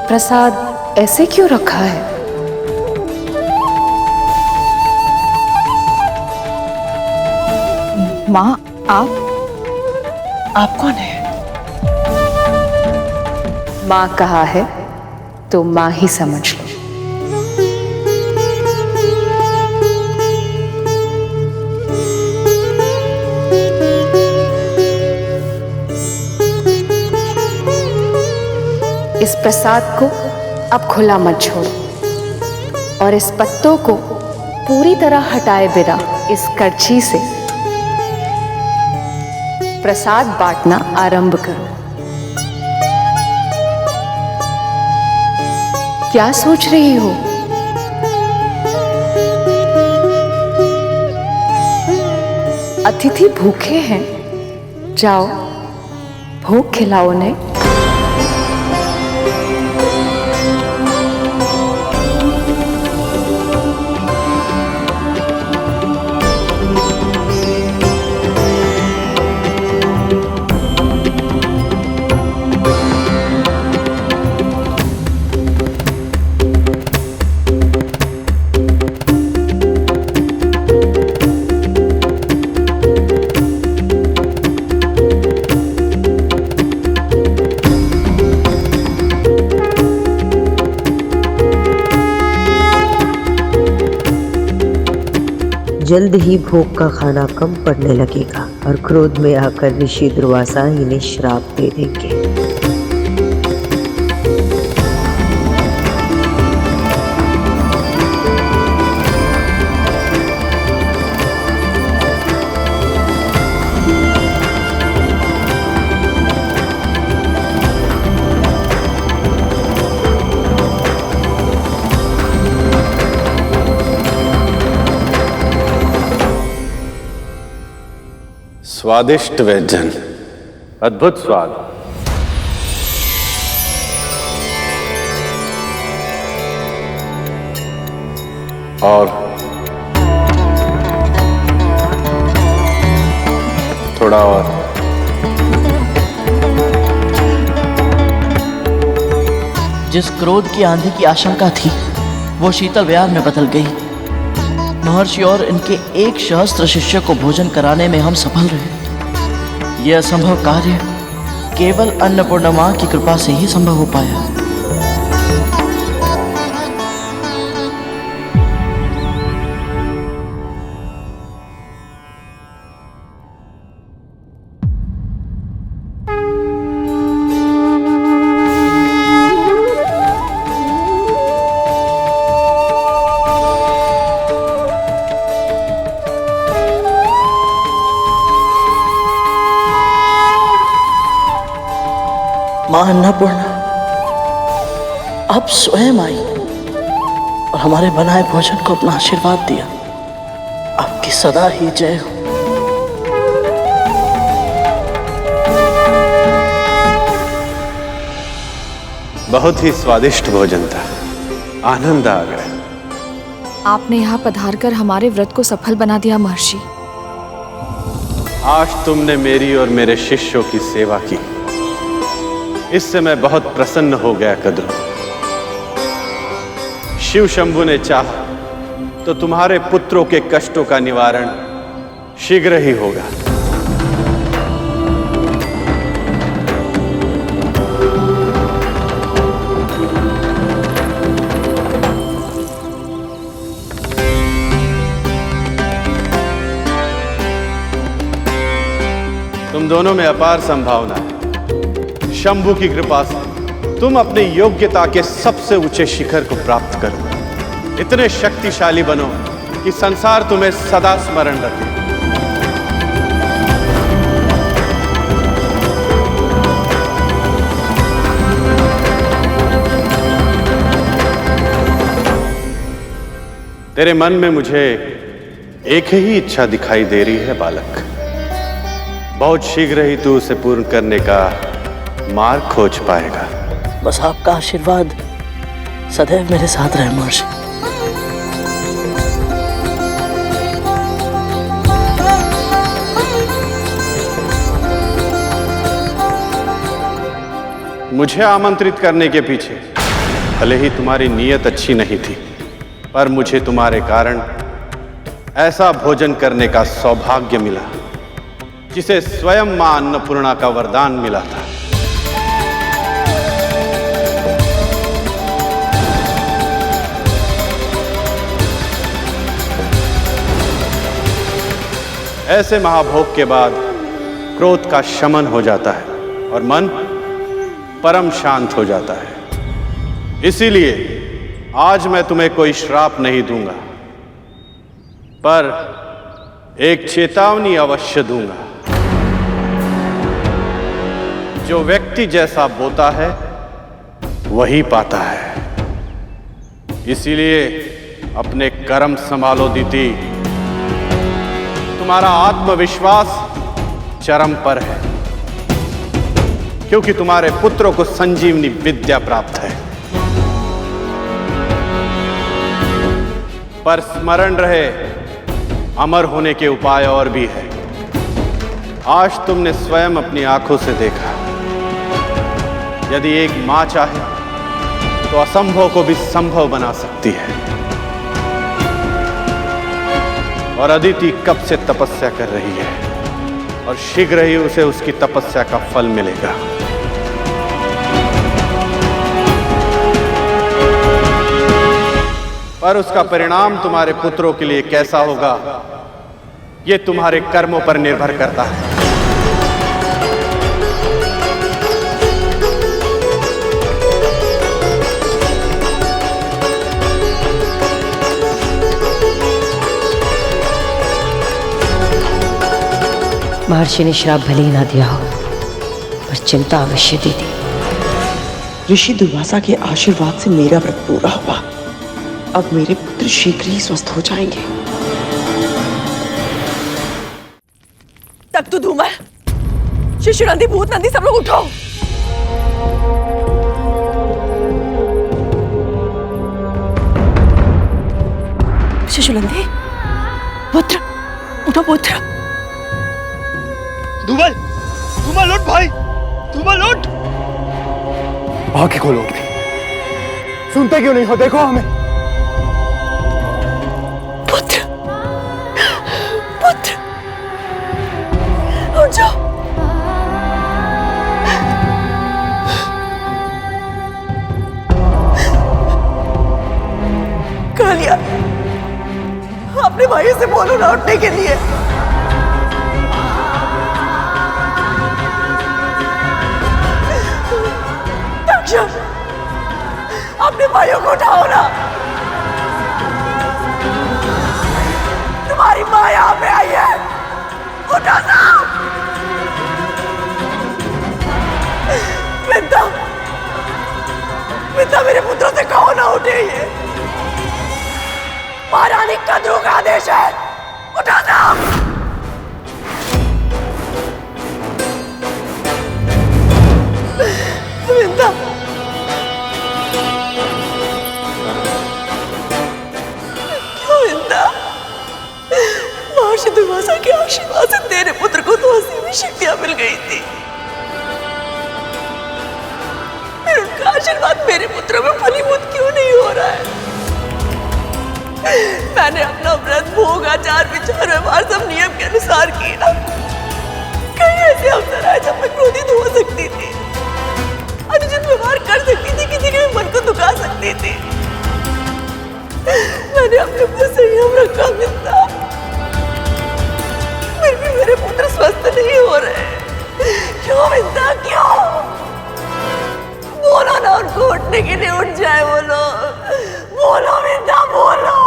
प्रसाद ऐसे क्यों रखा है? माँ, आप कौन है? माँ कहा है तो माँ ही समझ लो। इस प्रसाद को अब खुला मत छोड़ो और इस पत्तों को पूरी तरह हटाए बिना इस करछी से प्रसाद बांटना आरंभ करो। क्या सोच रही हो? अतिथि भूखे हैं, जाओ भोग खिलाओ उन्हें। जल्द ही भोग का खाना कम पड़ने लगेगा और क्रोध में आकर ऋषि दुर्वासा इन्हें श्राप दे देंगे। स्वादिष्ट व्यंजन, अद्भुत स्वाद। और थोड़ा और। जिस क्रोध की आंधी की आशंका थी वो शीतल व्यार में बदल गई। महर्षि और इनके 1 सहस्त्र शिष्य को भोजन कराने में हम सफल रहे। यह असंभव कार्य केवल अन्नपूर्णा मां की कृपा से ही संभव हो पाया। मां अन्नपूर्णा अब स्वयं आई और हमारे बनाए भोजन को अपना आशीर्वाद दिया। आपकी सदा ही जय हो। बहुत ही स्वादिष्ट भोजन था, आनंद आ गया। आपने यहाँ पधारकर हमारे व्रत को सफल बना दिया महर्षि। आज तुमने मेरी और मेरे शिष्यों की सेवा की, इससे मैं बहुत प्रसन्न हो गया कद्रू। शिव शंभु ने चाहा तो तुम्हारे पुत्रों के कष्टों का निवारण शीघ्र ही होगा। तुम दोनों में अपार संभावना है। शंभु की कृपा से तुम अपनी योग्यता के सबसे ऊंचे शिखर को प्राप्त करो। इतने शक्तिशाली बनो कि संसार तुम्हें सदा स्मरण रखे। तेरे मन में मुझे एक ही इच्छा दिखाई दे रही है बालक। बहुत शीघ्र ही तू उसे पूर्ण करने का मार्ग खोज पाएगा। बस आपका आशीर्वाद सदैव मेरे साथ रहे महर्षि। मुझे आमंत्रित करने के पीछे भले ही तुम्हारी नीयत अच्छी नहीं थी, पर मुझे तुम्हारे कारण ऐसा भोजन करने का सौभाग्य मिला जिसे स्वयं मां अन्नपूर्णा का वरदान मिला था। ऐसे महाभोग के बाद क्रोध का शमन हो जाता है और मन परम शांत हो जाता है। इसीलिए आज मैं तुम्हें कोई श्राप नहीं दूंगा, पर एक चेतावनी अवश्य दूंगा। जो व्यक्ति जैसा बोता है वही पाता है। इसीलिए अपने कर्म संभालो दीति। तुम्हारा आत्मविश्वास चरम पर है, क्योंकि तुम्हारे पुत्रों को संजीवनी विद्या प्राप्त है। पर स्मरण रहे, अमर होने के उपाय और भी है। आज तुमने स्वयं अपनी आंखों से देखा, यदि एक मां चाहे तो असंभव को भी संभव बना सकती है। और अदिति कब से तपस्या कर रही है और शीघ्र ही उसे उसकी तपस्या का फल मिलेगा। पर उसका परिणाम तुम्हारे पुत्रों के लिए कैसा होगा, यह तुम्हारे कर्मों पर निर्भर करता है। महर्षि ने श्राप भले ही ना दिया हो, पर चिंता अवश्य दी थी। ऋषि दुर्वासा के आशीर्वाद से मेरा व्रत पूरा हुआ। अब मेरे पुत्र शीघ्र ही स्वस्थ हो जाएंगे। तब तो धूमर, शिशु नंदी, भूत नंदी, सब लोग उठो। शिशु नंदी, पुत्र उठो, पुत्र। धूमल, धूमल उठ भाई, धूमल उठ। आंखें खोलो उठ के। सुनते क्यों नहीं हो? देखो हमें। पुत्र, पुत्र, उठ जाओ। कालिया, अपने भाई से बोलो ना उठने के लिए। अपने भाइयों को उठाओ ना। तुम्हारी माँ यहाँ पे आई है, उठो सब। विद्या, विद्या, मेरे पुत्रों से कहो ना उठे। ये महारानी कद्रू का आदेश है, उठो सब। विद्या, महर्षि दुर्वासा के आशीर्वाद से तेरे पुत्र को तो असीम शक्तियां मिल गई थी। फिर उनका आशीर्वाद मेरे पुत्र में फलीभूत क्यों नहीं हो रहा है? मैंने अपना व्रत, भोग, आचार, विचार, व्यवहार सब नियम के अनुसार किया। कई ऐसे अवसर आए जब मैं क्रोधित हो सकती थी, अनुचित व्यवहार कर सकती थी, किसी के मन को दुखा सकती थी। मैंने अपने ऊपर संयम रखा मिलता, फिर भी मेरे पुत्र स्वस्थ नहीं हो रहे। क्यों मिलता, क्यों? बोलो ना उनको उठने के लिए, उठ जाए। बोलो, बोलो मिलता, बोलो।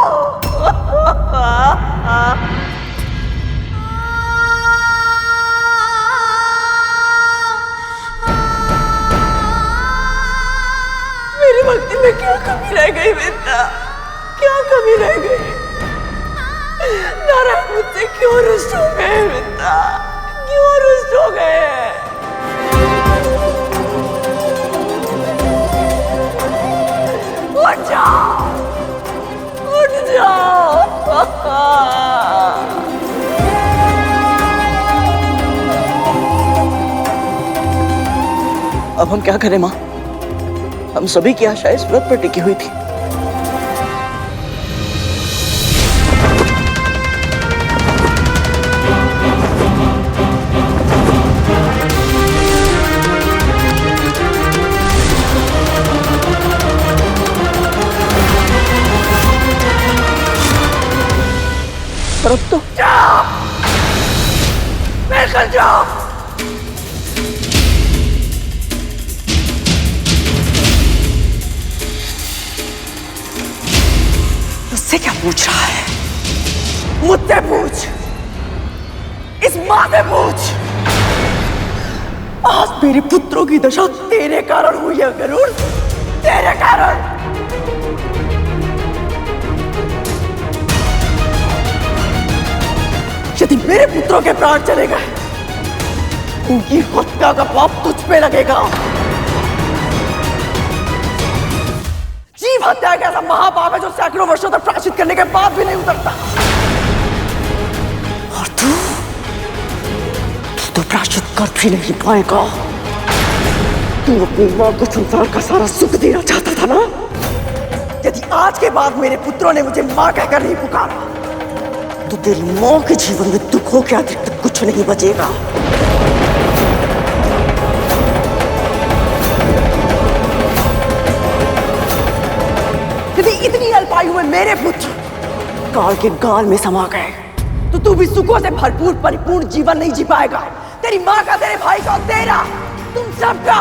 मेरी भक्ति में क्या कमी रह गई मिलता, क्या कमी रह गई? नारायण मुझसे क्यों रुष्ट हो गए मिलता, क्यों रुष्ट हो गए? उठ जाओ, उठ जाओ। अब हम क्या करें मां? हम सभी की आशा इस व्रत पर टिकी हुई थी। पर अब तो निकल जाओ। मुझसे क्या पूछ रहा है? मुझसे पूछ, इस मां से पूछ। आज मेरे पुत्रों की दशा तेरे कारण हुई है गरुड़, तेरे कारण। यदि मेरे पुत्रों के प्राण चले गए, उनकी हत्या का पाप तुझ पे लगेगा। जीव हत्या का ऐसा महापाप है जो सैकड़ों वर्षों तक प्रायश्चित करने के बाद भी नहीं उतरता। और तू तो प्रायश्चित कर भी नहीं पाएगा। तू अपनी मां को संसार का सारा सुख देना चाहता था ना? यदि आज के बाद मेरे पुत्रों ने मुझे मां कहकर नहीं पुकारा, तो तेरी मां के जीवन में दुखों के अतिरिक्त कुछ नहीं बचेगा। यदि इतनी अल्पायु में मेरे पुत्र काल के गाल में समा गए, तो तू भी सुखों से भरपूर परिपूर्ण जीवन नहीं जी पाएगा। तेरी मां का, तेरे भाई का, तेरा, तुम सबका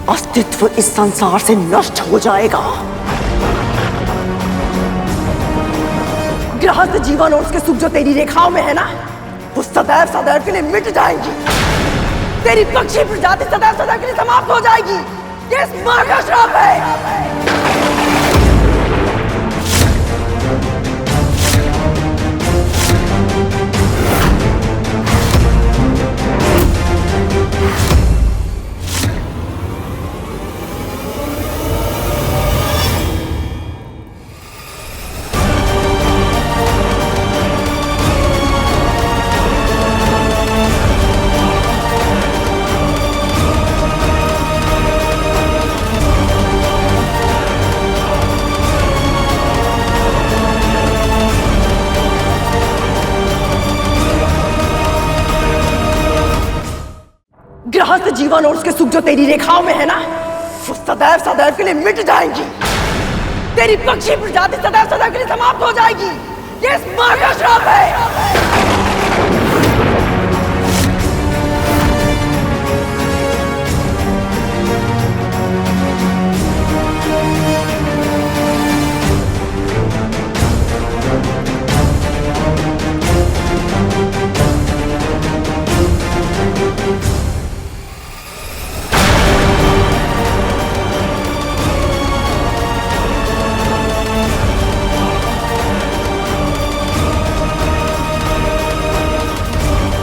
अस्तित्व इस संसार से नष्ट हो जाएगा। गृहस्थ जीवन और उसके सुख जो तेरी रेखाओं में है ना, वो सदैव सदैव के लिए मिट जाएंगी। तेरी पक्षी प्रजाति सदैव सदैव के लिए समाप्त हो जाएगी। ये इस मां का श्राप है। गृहस्थ जीवन और उसके सुख जो तेरी रेखाओं में है ना, वो सदैव सदैव के लिए मिट जाएंगी। तेरी पक्षी प्रजाति सदैव सदैव के लिए समाप्त हो जाएगी। ये इस मां का श्राप है।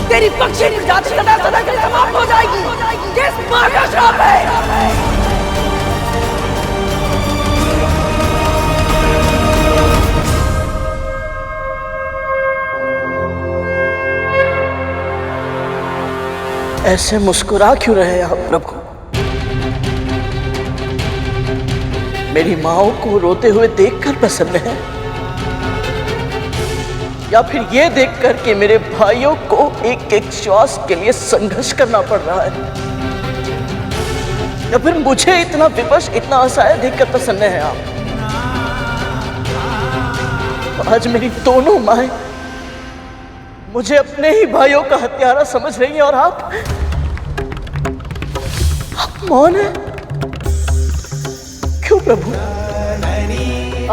तेरी पक्षी प्रजाति सदैव सदैव के लिए समाप्त हो जाएगी। ये इस मां का श्राप है। ऐसे मुस्कुरा क्यों रहे आप प्रभु? मेरी माओ को रोते हुए देखकर प्रसन्न है, या फिर ये देखकर कि मेरे भाइयों को एक एक श्वास के लिए संघर्ष करना पड़ रहा है, या फिर मुझे इतना विवश, इतना असहाय देखकर प्रसन्न है आप? आज मेरी दोनों माएं मुझे अपने ही भाइयों का हत्यारा समझ रही हैं और आप मौन है क्यों प्रभु?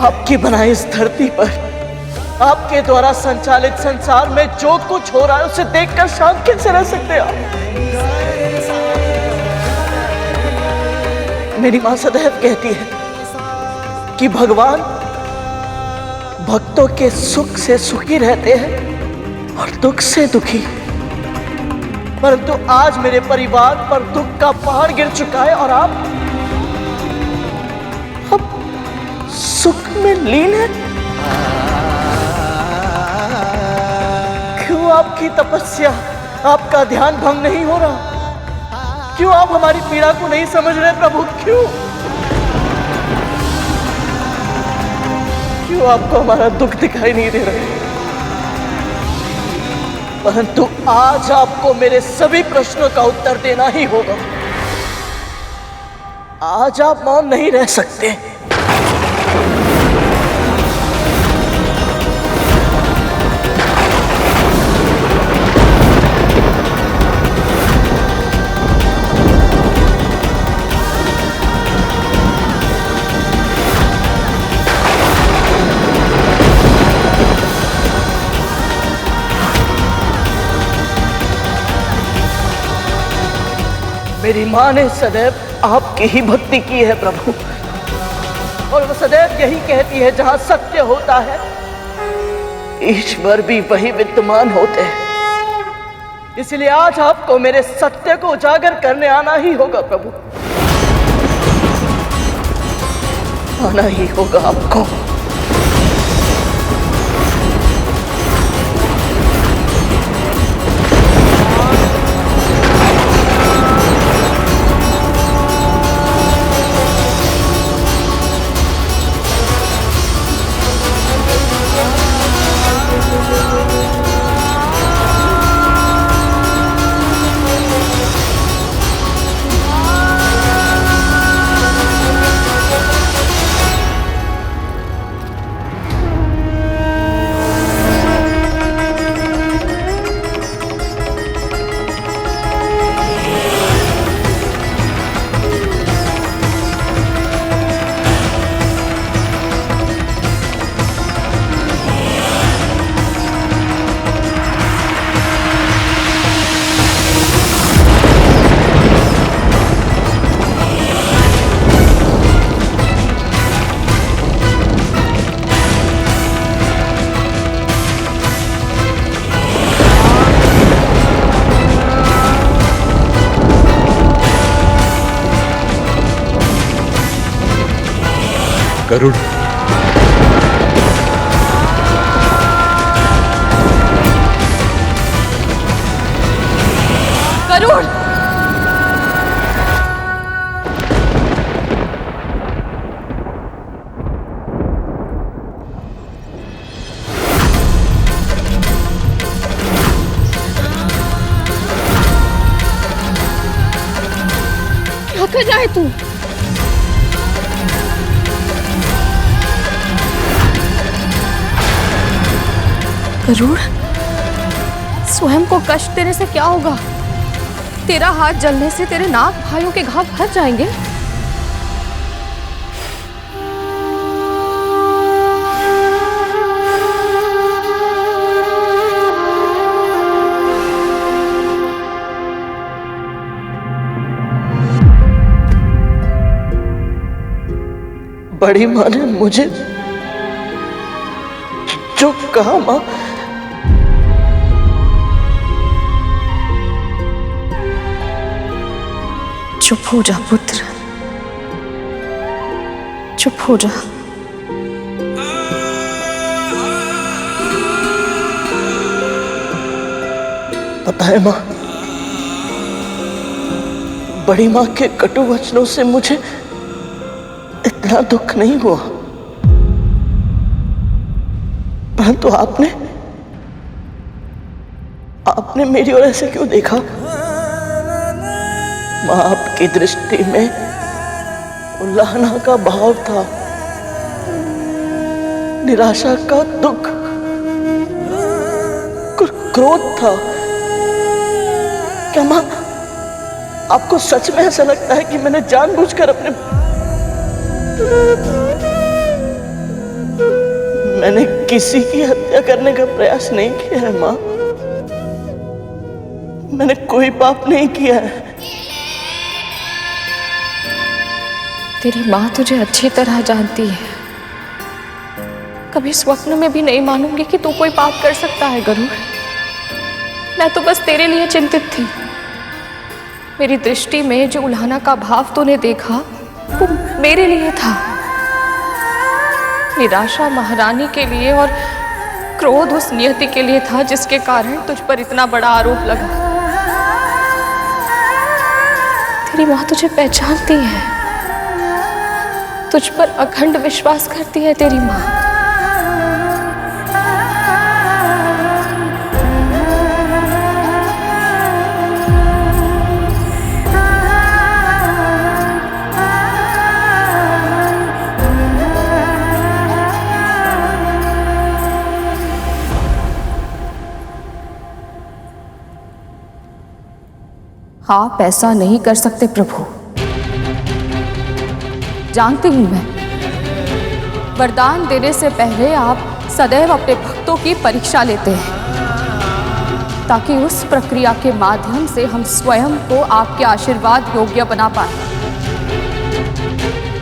आपकी बनाई इस धरती पर, आपके द्वारा संचालित संसार में जो कुछ हो रहा है उसे देखकर शांत कैसे रह सकते हैं आप? मेरी मां सदैव कहती है कि भगवान भक्तों के सुख से सुखी रहते हैं और दुख से दुखी। परंतु आज मेरे परिवार पर दुख का पहाड़ गिर चुका है और आप अब सुख में लीन है। क्यों आपकी तपस्या, आपका ध्यान भंग नहीं हो रहा? क्यों आप हमारी पीड़ा को नहीं समझ रहे प्रभु? क्यों? क्यों आपको हमारा दुख दिखाई नहीं दे रहा? परंतु आज आपको मेरे सभी प्रश्नों का उत्तर देना ही होगा। आज आप मौन नहीं रह सकते। मेरी माँ ने सदैव आपकी ही भक्ति की है प्रभु, और वो सदैव यही कहती है जहां सत्य होता है ईश्वर भी वही विद्यमान होते हैं। इसलिए आज आपको मेरे सत्य को उजागर करने आना ही होगा प्रभु, आना ही होगा आपको। गरुड़, गरुड़, क्या कर रहा है तू? गरुड़, स्वयं को कष्ट देने से क्या होगा? तेरा हाथ जलने से तेरे नाग भाइयों के घाव भर जाएंगे। बड़ी माँ ने मुझे जो कहा, माँ चुप हो जा पुत्र, चुप हो जा। पता है माँ, बड़ी माँ के कटु वचनों से मुझे इतना दुख नहीं हुआ, परंतु आपने मेरी ओर ऐसे क्यों देखा? माँ, आपकी दृष्टि में उल्लाहना का भाव था, निराशा का दुख, क्रोध था। क्या माँ, आपको सच में ऐसा लगता है कि मैंने जानबूझकर मैंने किसी की हत्या करने का प्रयास नहीं किया है माँ? मैंने कोई पाप नहीं किया है। तेरी माँ तुझे अच्छी तरह जानती है। कभी स्वप्न में भी नहीं मानूंगी कि तू कोई पाप कर सकता है गरुड़। मैं तो बस तेरे लिए चिंतित थी। मेरी दृष्टि में जो उल्हाना का भाव तूने देखा वो मेरे लिए था। निराशा महारानी के लिए और क्रोध उस नियति के लिए था जिसके कारण तुझ पर इतना बड़ा आरोप लगा। तेरी माँ तुझे पहचानती है, तुझ पर अखंड विश्वास करती है तेरी माँ। आप ऐसा नहीं कर सकते प्रभु। जानती हूं मैं, वरदान देने से पहले आप सदैव अपने भक्तों की परीक्षा लेते हैं, ताकि उस प्रक्रिया के माध्यम से हम स्वयं को आपके आशीर्वाद योग्य बना पाए।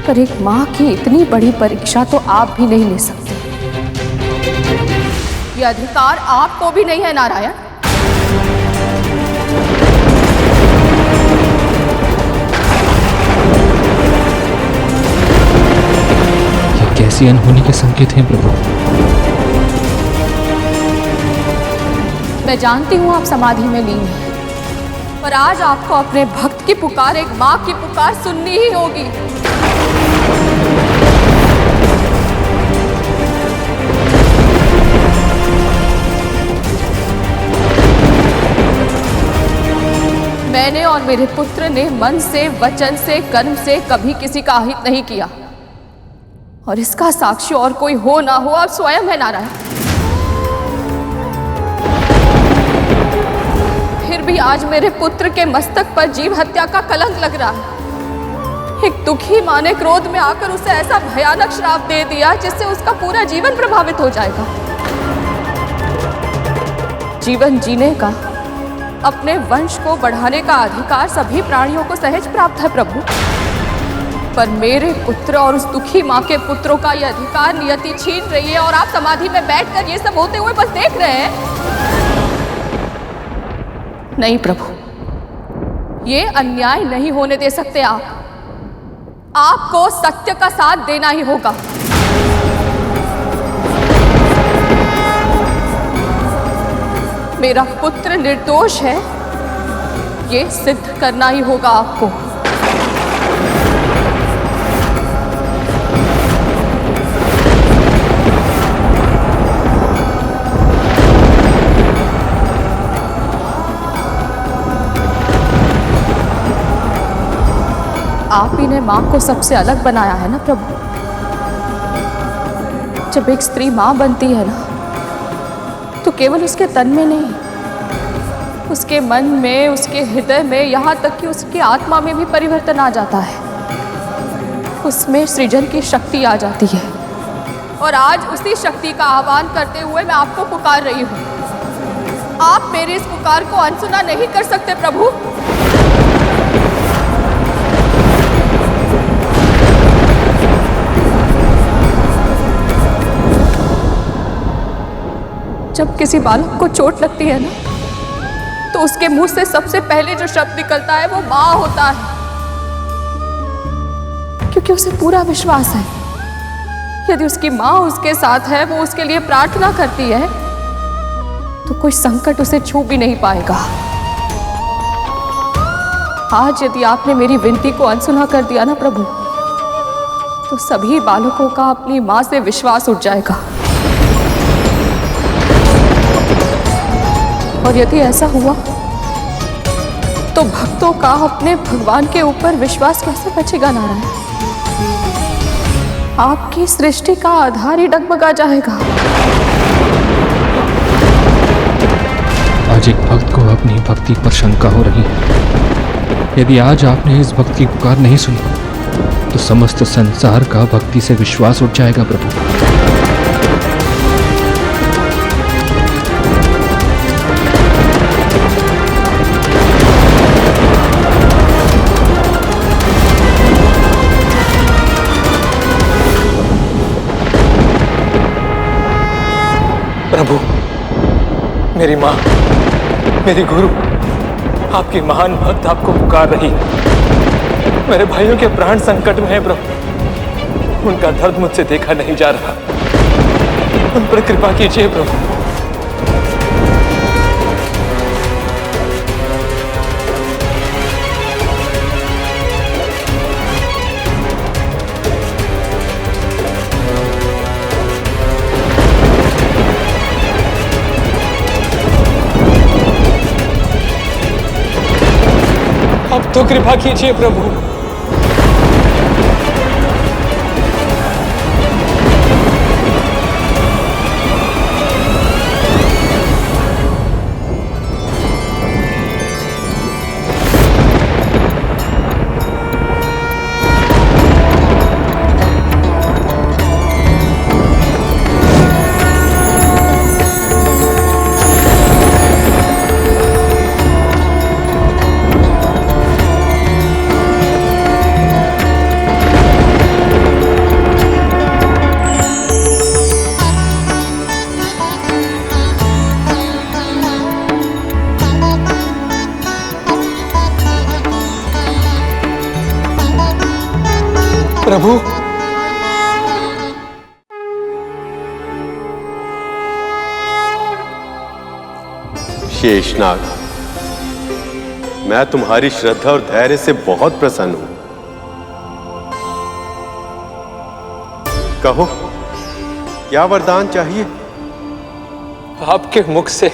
पर एक मां की इतनी बड़ी परीक्षा तो आप भी नहीं ले सकते। यह अधिकार आपको भी नहीं है नारायण। ये कैसी अनहोनी के संकेत हैं प्रभु? मैं जानती हूं आप समाधि में लीन हैं, पर आज आपको अपने भक्त की पुकार, एक मां की पुकार सुननी ही होगी। मैंने और मेरे पुत्र ने मन से, वचन से, कर्म से कभी किसी का अहित नहीं किया, और इसका साक्षी और कोई हो ना हो आप स्वयं है नारायण। फिर भी आज मेरे पुत्र के मस्तक पर जीव हत्या का कलंक लग रहा है। एक दुखी मां ने क्रोध में आकर उसे ऐसा भयानक श्राप दे दिया जिससे उसका पूरा जीवन प्रभावित हो जाएगा। जीवन जीने का, अपने वंश को बढ़ाने का अधिकार सभी प्राणियों को सहज प्राप्त है प्रभु, पर मेरे पुत्र और उस दुखी मां के पुत्रों का यह अधिकार नियति छीन रही है, और आप समाधि में बैठकर ये सब होते हुए बस देख रहे हैं। नहीं प्रभु, ये अन्याय नहीं होने दे सकते आप। आपको सत्य का साथ देना ही होगा। मेरा पुत्र निर्दोष है, ये सिद्ध करना ही होगा आपको। आप ही ने मां को सबसे अलग बनाया है ना प्रभु। जब एक स्त्री मां बनती है ना, तो केवल उसके तन में नहीं, उसके मन में, उसके हृदय में, यहाँ तक कि उसकी आत्मा में भी परिवर्तन आ जाता है। उसमें सृजन की शक्ति आ जाती है, और आज उसी शक्ति का आह्वान करते हुए मैं आपको पुकार रही हूँ। आप मेरी इस पुकार को अनसुना नहीं कर सकते प्रभु। जब किसी बालक को चोट लगती है ना, तो उसके मुंह से सबसे पहले जो शब्द निकलता है वो मां होता है, क्योंकि उसे पूरा विश्वास है यदि उसकी मां उसके साथ है, वो उसके लिए प्रार्थना करती है, तो कोई संकट उसे छू भी नहीं पाएगा। आज यदि आपने मेरी विनती को अनसुना कर दिया ना प्रभु, तो सभी बालकों का अपनी मां से विश्वास उठ जाएगा। और यदि ऐसा हुआ तो भक्तों का अपने भगवान के ऊपर विश्वास कैसे बचेगा नारायण? आपकी सृष्टि का आधार ही डगमगा जाएगा। आज एक भक्त को अपनी भक्ति पर शंका हो रही है। यदि आज आपने इस भक्त की पुकार नहीं सुनी, तो समस्त संसार का भक्ति से विश्वास उठ जाएगा प्रभु। प्रभु, मेरी माँ, मेरी गुरु, आपकी महान भक्त आपको पुकार रही है। मेरे भाइयों के प्राण संकट में है प्रभु, उनका दर्द मुझसे देखा नहीं जा रहा, उन पर कृपा कीजिए प्रभु। अब तो कृपा कीजिए प्रभु। प्रभु। शेषनाग, मैं तुम्हारी श्रद्धा और धैर्य से बहुत प्रसन्न हूं। कहो, क्या वरदान चाहिए? आपके मुख से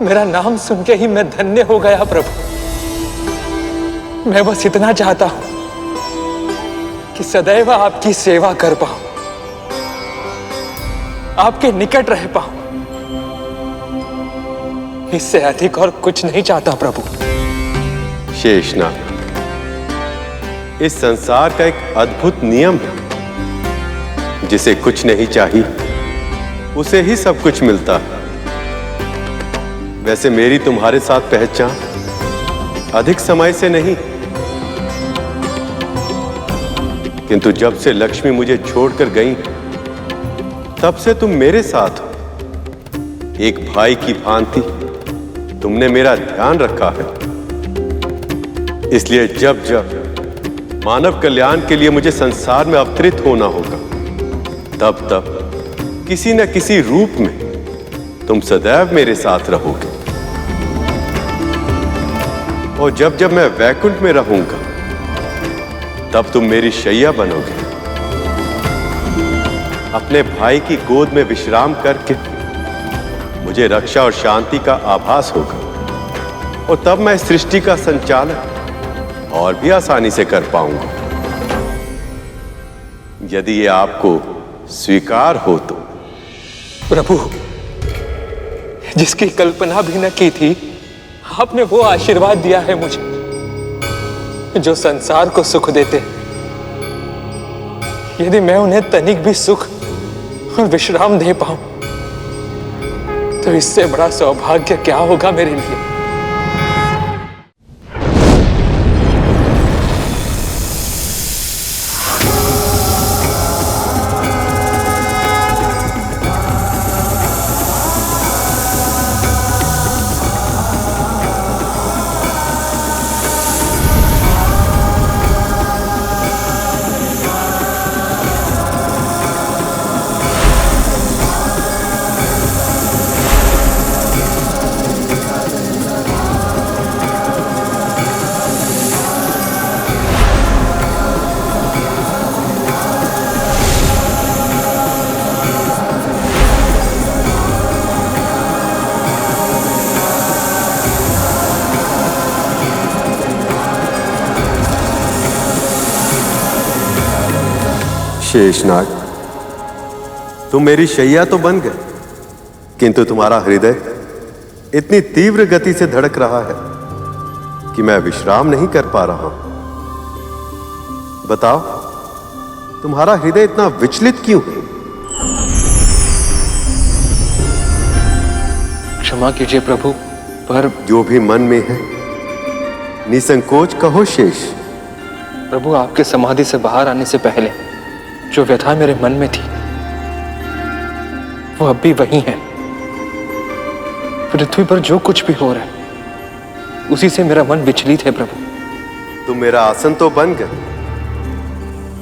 मेरा नाम सुन के ही मैं धन्य हो गया प्रभु। मैं बस इतना चाहता हूं कि सदैव आपकी सेवा कर पाऊं, आपके निकट रह पाऊं। इससे अधिक और कुछ नहीं चाहता प्रभु। शेषनाग, इस संसार का एक अद्भुत नियम है, जिसे कुछ नहीं चाहिए उसे ही सब कुछ मिलता है। वैसे मेरी तुम्हारे साथ पहचान अधिक समय से नहीं, किंतु जब से लक्ष्मी मुझे छोड़कर गई तब से तुम मेरे साथ हो। एक भाई की भांति तुमने मेरा ध्यान रखा है। इसलिए जब जब मानव कल्याण के लिए मुझे संसार में अवतरित होना होगा, तब तब किसी न किसी रूप में तुम सदैव मेरे साथ रहोगे। और जब जब मैं वैकुंठ में रहूंगा, तब तुम मेरी शैया बनोगे। अपने भाई की गोद में विश्राम करके मुझे रक्षा और शांति का आभास होगा, और तब मैं सृष्टि का संचालन और भी आसानी से कर पाऊंगा। यदि ये आपको स्वीकार हो तो। प्रभु, जिसकी कल्पना भी न की थी, आपने वो आशीर्वाद दिया है मुझे जो संसार को सुख देते। यदि मैं उन्हें तनिक भी सुख और विश्राम दे पाऊं, तो इससे बड़ा सौभाग्य क्या होगा मेरे लिए। शेषनाग, तुम मेरी शैया तो बन गए, किंतु तुम्हारा हृदय इतनी तीव्र गति से धड़क रहा है कि मैं विश्राम नहीं कर पा रहा हूं। बताओ, तुम्हारा हृदय इतना विचलित क्यों है? क्षमा कीजिए प्रभु, पर जो भी मन में है निसंकोच कहो शेष। प्रभु, आपके समाधि से बाहर आने से पहले जो व्यथा मेरे मन में थी, वो अब भी वही है। पृथ्वी पर जो कुछ भी हो रहा है, उसी से मेरा मन विचलित है प्रभु। तुम मेरा आसन तो बन गए,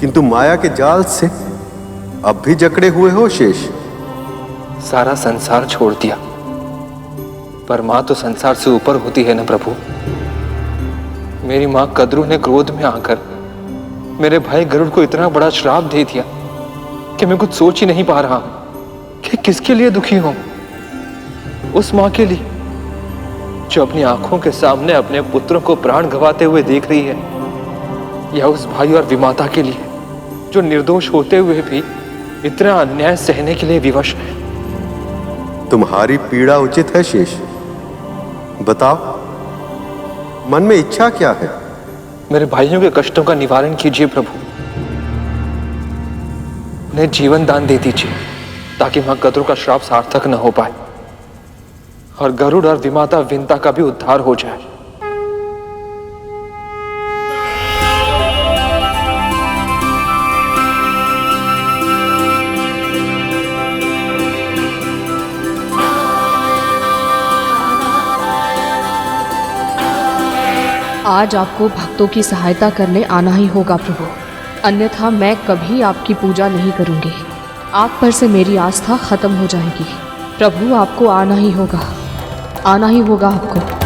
किंतु माया के जाल से अब भी जकड़े हुए हो शेष। सारा संसार छोड़ दिया, पर मां तो संसार से ऊपर होती है ना प्रभु। मेरी मां कद्रू ने क्रोध में आकर मेरे भाई गरुड़ को इतना बड़ा श्राप दे दिया कि मैं कुछ सोच ही नहीं पा रहा हूं कि किसके लिए दुखी हूं। उस मां के लिए जो अपनी आंखों के सामने अपने पुत्रों को प्राण गंवाते हुए देख रही है, या उस भाई और विमाता के लिए जो निर्दोष होते हुए भी इतना अन्याय सहने के लिए विवश है। तुम्हारी पीड़ा उचित है शेष। बताओ, मन में इच्छा क्या है? मेरे भाइयों के कष्टों का निवारण कीजिए प्रभु। उन्हें जीवन दान दे दीजिए, ताकि मां कद्रू का श्राप सार्थक न हो पाए और गरुड़ और विमाता विंता का भी उद्धार हो जाए। आज आपको भक्तों की सहायता करने आना ही होगा प्रभु। अन्यथा मैं कभी आपकी पूजा नहीं करूंगी। आप पर से मेरी आस्था खत्म हो जाएगी। प्रभु, आपको आना ही होगा, आना ही होगा आपको।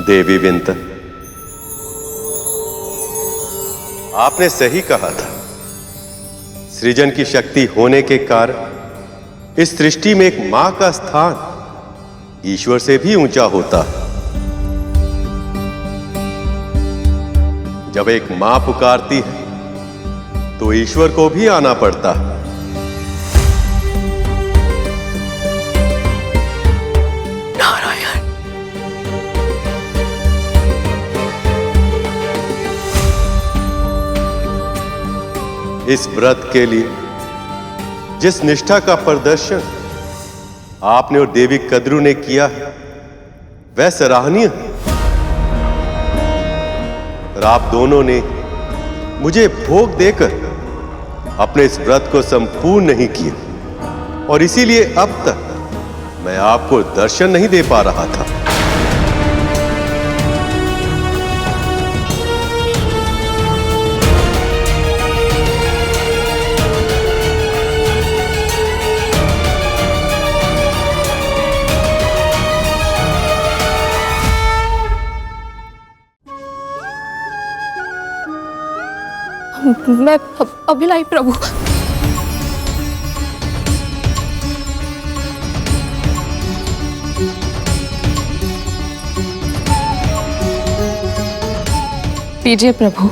देवी विंतन, आपने सही कहा था। सृजन की शक्ति होने के कारण इस सृष्टि में एक मां का स्थान ईश्वर से भी ऊंचा होता है। जब एक मां पुकारती है तो ईश्वर को भी आना पड़ता है। इस व्रत के लिए जिस निष्ठा का प्रदर्शन आपने और देवी कद्रू ने किया है वह सराहनीय है। और आप दोनों ने मुझे भोग देकर अपने इस व्रत को संपूर्ण नहीं किया और इसीलिए अब तक मैं आपको दर्शन नहीं दे पा रहा था। मैं अभिलाई प्रभु। लीजिए प्रभु।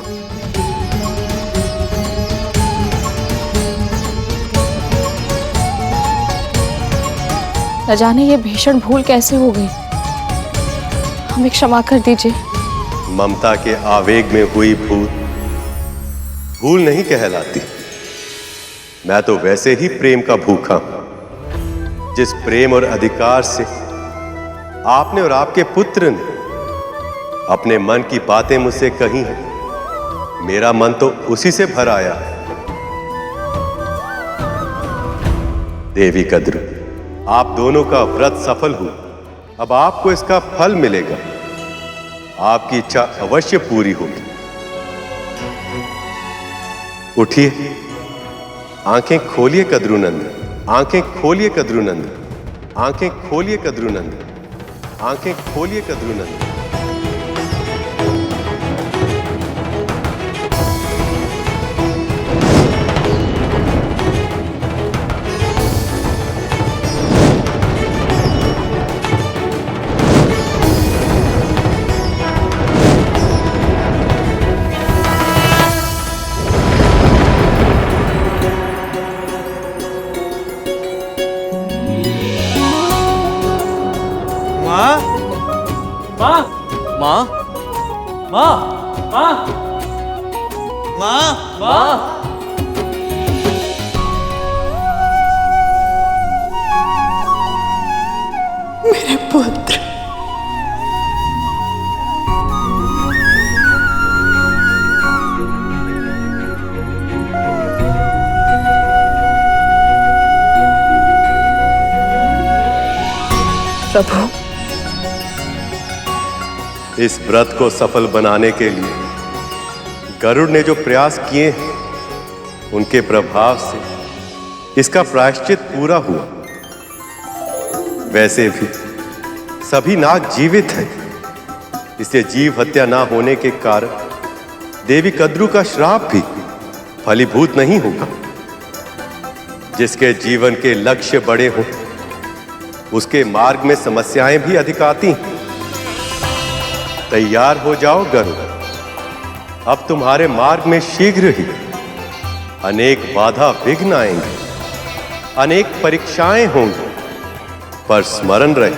न जाने ये भीषण भूल कैसे हो गई, हमें क्षमा कर दीजिए। ममता के आवेग में हुई भूल नहीं कहलाती। मैं तो वैसे ही प्रेम का भूखा हूं। जिस प्रेम और अधिकार से आपने और आपके पुत्र ने अपने मन की बातें मुझसे कही हैं, मेरा मन तो उसी से भर आया है। देवी कद्रू, आप दोनों का व्रत सफल हुआ। अब आपको इसका फल मिलेगा। आपकी इच्छा अवश्य पूरी होगी। उठिए, आंखें खोलिए कद्रूनंद, आंखें खोलिए कद्रूनंद, आंखें खोलिए कद्रूनंद, आंखें खोलिए कद्रूनंद। मेरे पुत्र, प्रभु, इस व्रत को सफल बनाने के लिए गरुड़ ने जो प्रयास किए हैं, उनके प्रभाव से इसका प्रायश्चित पूरा हुआ। वैसे भी सभी नाग जीवित हैं, इसे जीव हत्या ना होने के कारण देवी कद्रू का श्राप भी फलीभूत नहीं होगा। जिसके जीवन के लक्ष्य बड़े हों, उसके मार्ग में समस्याएं भी अधिक आती हैं। तैयार हो जाओ गरुड़, अब तुम्हारे मार्ग में शीघ्र ही अनेक बाधा विघ्न आएंगे, अनेक परीक्षाएं होंगी, पर स्मरण रहे,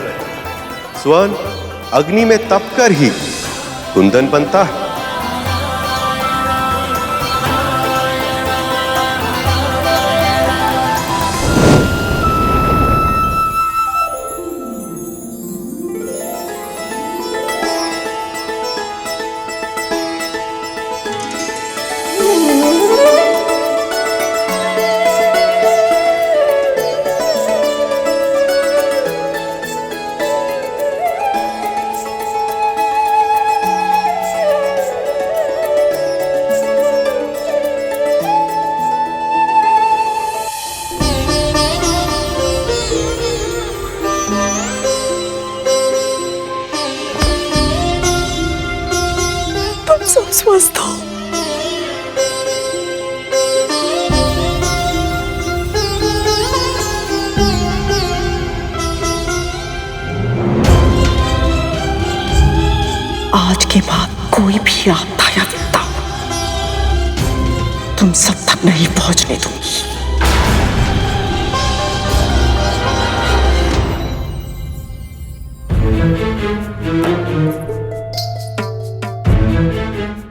स्वर्ण अग्नि में तपकर ही कुंदन बनता है। स्वस्थ हो। आज के बाद कोई भी आपदा या विपदा तुम सब तक नहीं पहुंचने दूंगी।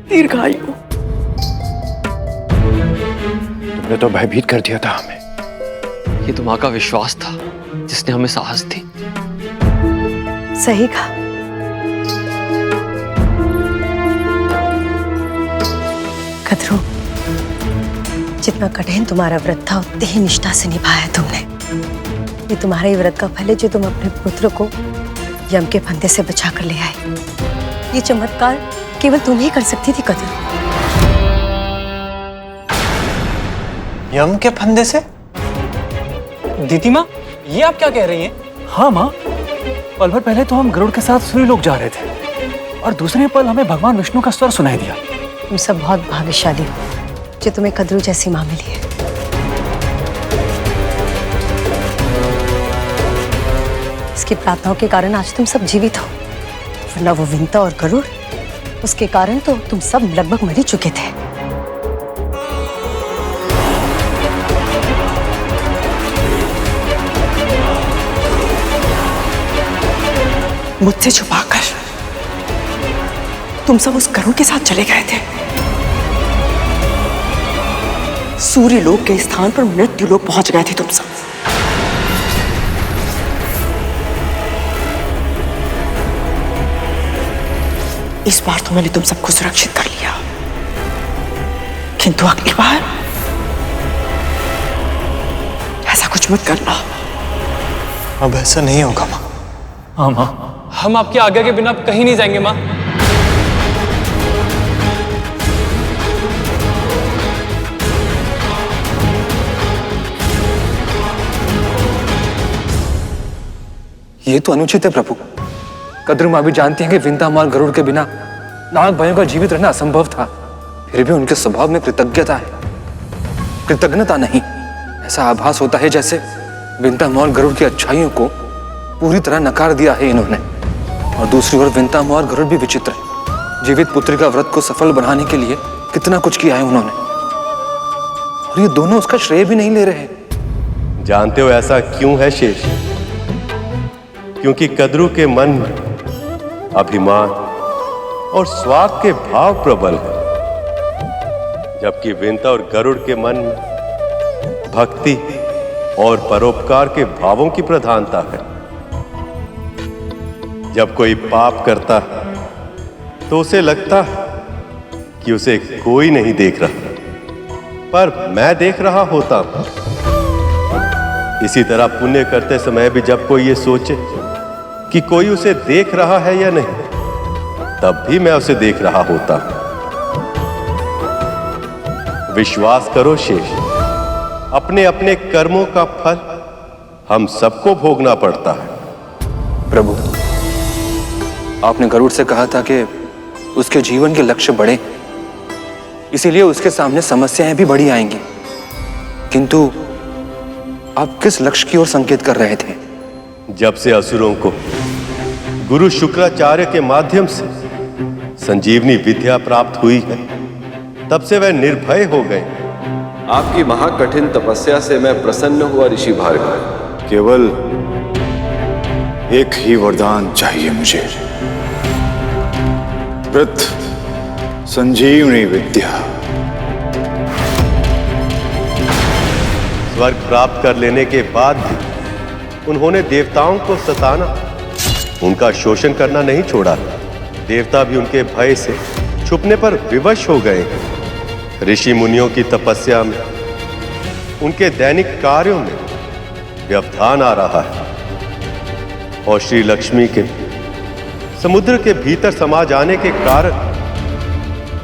दीर्घायु। तुमने तो भयभीत कर दिया था हमें। ये तो माँ का विश्वास था जिसने हमें साहस दी। सही कहा। कद्रू, जितना कठिन तुम्हारा व्रत था उतनी ही निष्ठा से निभाया तुमने। ये तुम्हारे ही व्रत का फल है जो तुम अपने पुत्र को यम के फंदे से बचा कर ले आए। ये चमत्कार केवल तुम ही कर सकती थी कद्रू। यम के फंदे से? दीदी माँ, ये आप क्या कह रही हैं? हाँ माँ, पल भर पहले तो हम गरुड़ के साथ सूर्य लोक जा रहे थे और दूसरे पल हमें भगवान विष्णु का स्वर सुनाई दिया। तुम सब बहुत भाग्यशाली हो जो तुम्हें कद्रू जैसी माँ मिली है। इसकी प्रार्थनाओं के कारण आज तुम सब जीवित हो, वरना वो विंता और गरुड़, उसके कारण तो तुम सब लगभग मर ही चुके थे। मुझसे छुपाकर तुम सब उस गरुड़ के साथ चले गए थे। सूर्य लोक के स्थान पर मृत्यु लोक पहुंच गए थे तुम सब। इस बार तो मैंने तुम सबको सुरक्षित कर लिया, किंतु अगली बार ऐसा कुछ मत करना। अब ऐसा नहीं होगा माँ। हाँ माँ, हम आपके आज्ञा के बिना कहीं नहीं जाएंगे माँ। ये तो अनुचित है प्रभु। कद्रू माँ भी जानती हैं कि विंता माल गरुड़ के बिना नाग भाइयों का जीवित रहना असंभव था, फिर भी उनके स्वभाव में कृतज्ञता है, कृतज्ञता नहीं। ऐसा आभास होता है जैसे विंता माल गरुड़ की अच्छाइयों को पूरी तरह नकार दिया है इन्होंने। और दूसरी ओर विंता और गरुड़ भी विचित्र है। जीवित पुत्री का व्रत को सफल बनाने के लिए कितना कुछ किया है उन्होंने, और ये दोनों उसका श्रेय भी नहीं ले रहे। जानते हो ऐसा क्यों है शेष? क्योंकि कद्रू के मन में अभिमान और स्वार्थ के भाव प्रबल है, जबकि विंता और गरुड़ के मन में भक्ति और परोपकार के भावों की प्रधानता है। जब कोई पाप करता है तो उसे लगता है कि उसे कोई नहीं देख रहा, पर मैं देख रहा होता हूं। इसी तरह पुण्य करते समय भी जब कोई ये सोचे कि कोई उसे देख रहा है या नहीं, तब भी मैं उसे देख रहा होता हूं। विश्वास करो शेष, अपने अपने कर्मों का फल हम सबको भोगना पड़ता है। प्रभु, आपने गरुड़ से कहा था कि उसके जीवन के लक्ष्य बड़े, इसीलिए उसके सामने समस्याएं भी बड़ी आएंगी। किंतु आप किस लक्ष्य की ओर संकेत कर रहे थे? जब से असुरों को गुरु शुक्राचार्य के माध्यम से संजीवनी विद्या प्राप्त हुई है, तब से वह निर्भय हो गए। आपकी महाकठिन तपस्या से मैं प्रसन्न हुआ ऋषि भार्गव। केवल एक ही वरदान चाहिए मुझे, वृत्त संजीवनी विद्या। स्वर्ग प्राप्त कर लेने के बाद भी उन्होंने देवताओं को सताना, उनका शोषण करना नहीं छोड़ा। देवता भी उनके भय से छुपने पर विवश हो गए। ऋषि मुनियों की तपस्या में, उनके दैनिक कार्यों में व्यवधान आ रहा है और श्री लक्ष्मी के समुद्र के भीतर समा जाने के कारण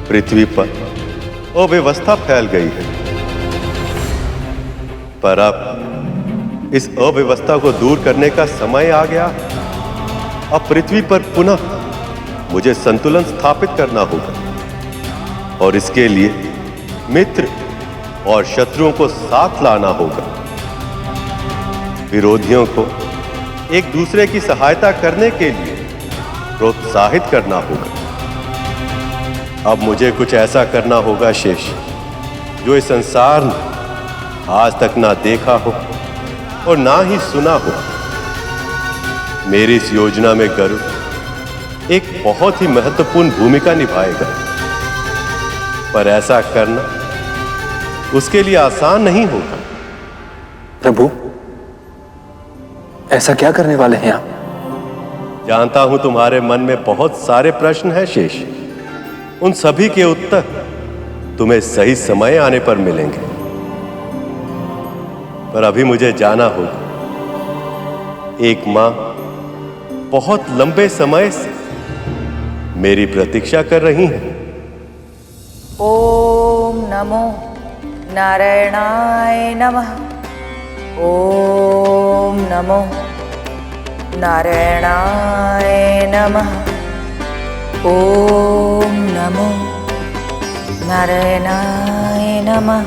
पृथ्वी पर अव्यवस्था फैल गई है। पर अब इस अव्यवस्था को दूर करने का समय आ गया। अब पृथ्वी पर पुनः मुझे संतुलन स्थापित करना होगा और इसके लिए मित्र और शत्रुओं को साथ लाना होगा। विरोधियों को एक दूसरे की सहायता करने के लिए प्रोत्साहित करना होगा। अब मुझे कुछ ऐसा करना होगा शेष, जो इस संसार ने आज तक ना देखा हो और ना ही सुना हो। मेरी इस योजना में गरुड़ एक बहुत ही महत्वपूर्ण भूमिका निभाएगा, पर ऐसा करना उसके लिए आसान नहीं होगा। प्रभु, ऐसा क्या करने वाले हैं आप? जानता हूं तुम्हारे मन में बहुत सारे प्रश्न हैं शेष। उन सभी के उत्तर तुम्हें सही समय आने पर मिलेंगे, पर अभी मुझे जाना होगा। एक मां बहुत लंबे समय से मेरी प्रतीक्षा कर रही हैं। ओम नमो नारायणाय नमः। ओम नमो नारायणाय नमः। ओम नमो नारायणाय नमः।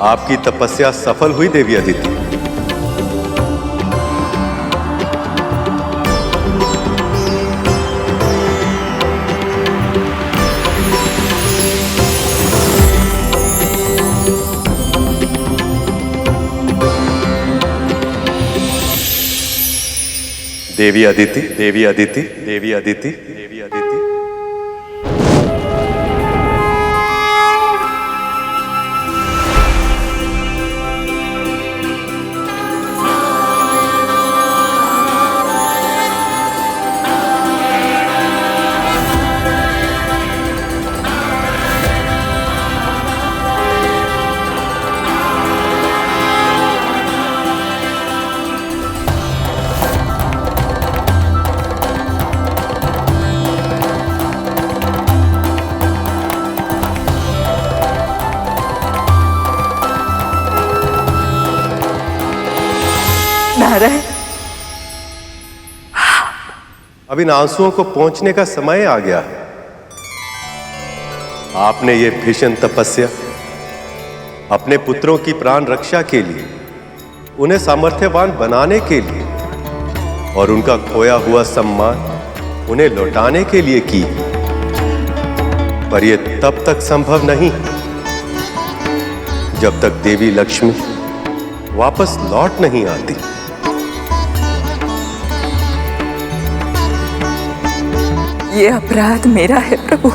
आपकी तपस्या सफल हुई देवी अदिति। देवी अदिति, देवी अदिति, देवी अदिति, देवी अदिति। नारायण, अब इन आंसुओं को पहुंचने का समय आ गया है। आपने ये भीषण तपस्या अपने पुत्रों की प्राण रक्षा के लिए, उन्हें सामर्थ्यवान बनाने के लिए और उनका खोया हुआ सम्मान उन्हें लौटाने के लिए की, पर यह तब तक संभव नहीं जब तक देवी लक्ष्मी वापस लौट नहीं आती। ये अपराध मेरा है प्रभु।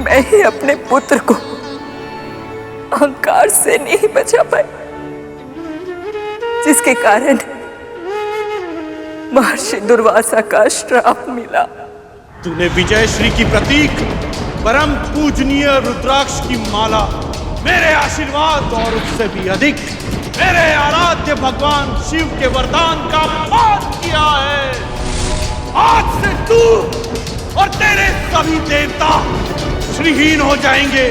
मैं ही अपने पुत्र को अहंकार से नहीं बचा पाई, जिसके कारण महर्षि दुर्वासा का श्राप मिला। तूने विजय श्री की प्रतीक परम पूजनीय रुद्राक्ष की माला मेरे आशीर्वाद और उससे भी अधिक मेरे आराध्य भगवान शिव के वरदान का अपमान किया है। आज से तू और तेरे सभी देवता श्रीहीन हो जाएंगे।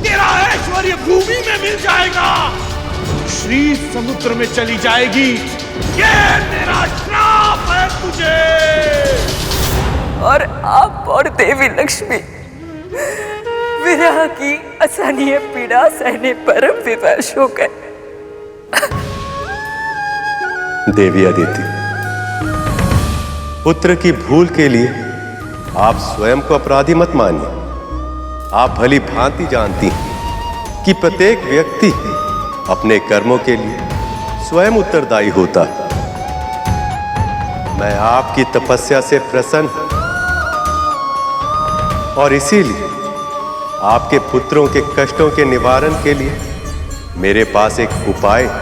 तेरा ऐश्वर्य भूमि में मिल जाएगा, श्री समुद्र में चली जाएगी ये मेरा श्राप है तुझे। और आप और देवी लक्ष्मी विरह की असहनीय पीड़ा सहने परम विवश हो गए। देवी अदिति, पुत्र की भूल के लिए आप स्वयं को अपराधी मत मानिए। आप भली भांति जानती हैं कि प्रत्येक व्यक्ति अपने कर्मों के लिए स्वयं उत्तरदायी होता है। मैं आपकी तपस्या से प्रसन्न हूं और इसीलिए आपके पुत्रों के कष्टों के निवारण के लिए मेरे पास एक उपाय है,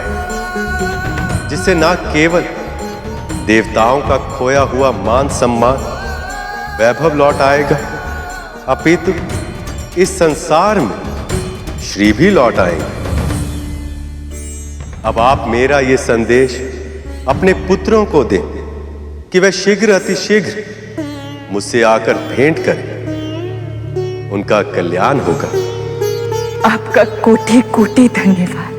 जिससे न केवल देवताओं का खोया हुआ मान सम्मान वैभव लौट आएगा, अपितु इस संसार में श्री भी लौट आएंगे। अब आप मेरा ये संदेश अपने पुत्रों को दें कि वह शीघ्र अतिशीघ्र मुझसे आकर भेंट करें, उनका कल्याण होगा। आपका कोटि कोटि धन्यवाद।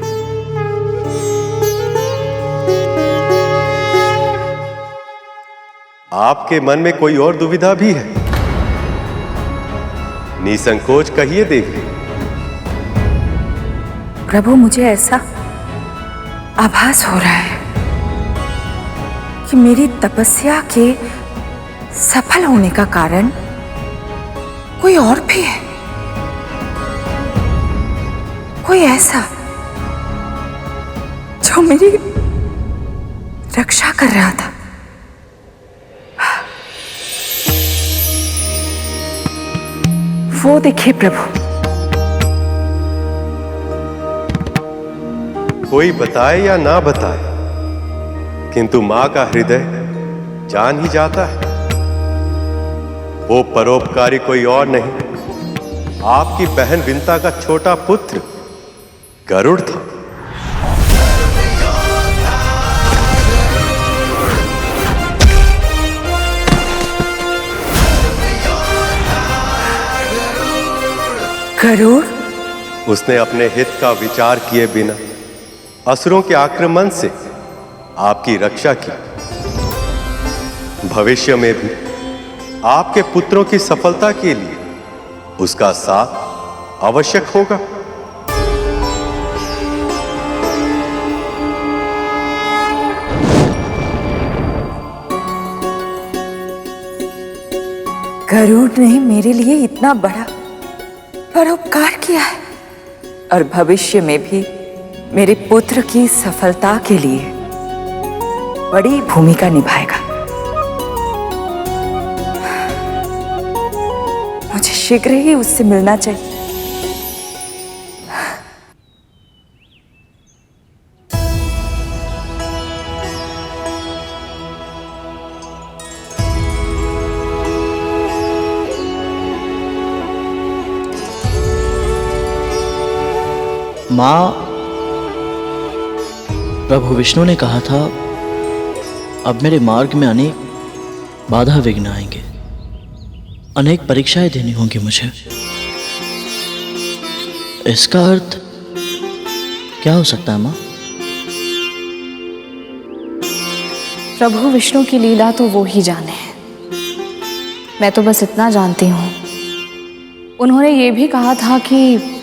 आपके मन में कोई और दुविधा भी है? निसंकोच कहिए देवी। प्रभु, मुझे ऐसा आभास हो रहा है कि मेरी तपस्या के सफल होने का कारण कोई और भी है, कोई ऐसा जो मेरी रक्षा कर रहा था। वो देखिए प्रभु। कोई बताए या ना बताए, किंतु मां का हृदय जान ही जाता है। वो परोपकारी कोई और नहीं, आपकी बहन विंता का छोटा पुत्र गरुड़ था। गरुड़? उसने अपने हित का विचार किए बिना असुरों के आक्रमण से आपकी रक्षा की। भविष्य में भी आपके पुत्रों की सफलता के लिए उसका साथ आवश्यक होगा। गरुड़ ने मेरे लिए इतना बड़ा परोपकार किया है और भविष्य में भी मेरे पुत्र की सफलता के लिए बड़ी भूमिका निभाएगा। मुझे शीघ्र ही उससे मिलना चाहिए। माँ, प्रभु विष्णु ने कहा था अब मेरे मार्ग में अनेक बाधा विघ्न आएंगे, अनेक परीक्षाएं देनी होंगी मुझे। इसका अर्थ क्या हो सकता है माँ? प्रभु विष्णु की लीला तो वो ही जाने। मैं तो बस इतना जानती हूँ, उन्होंने ये भी कहा था कि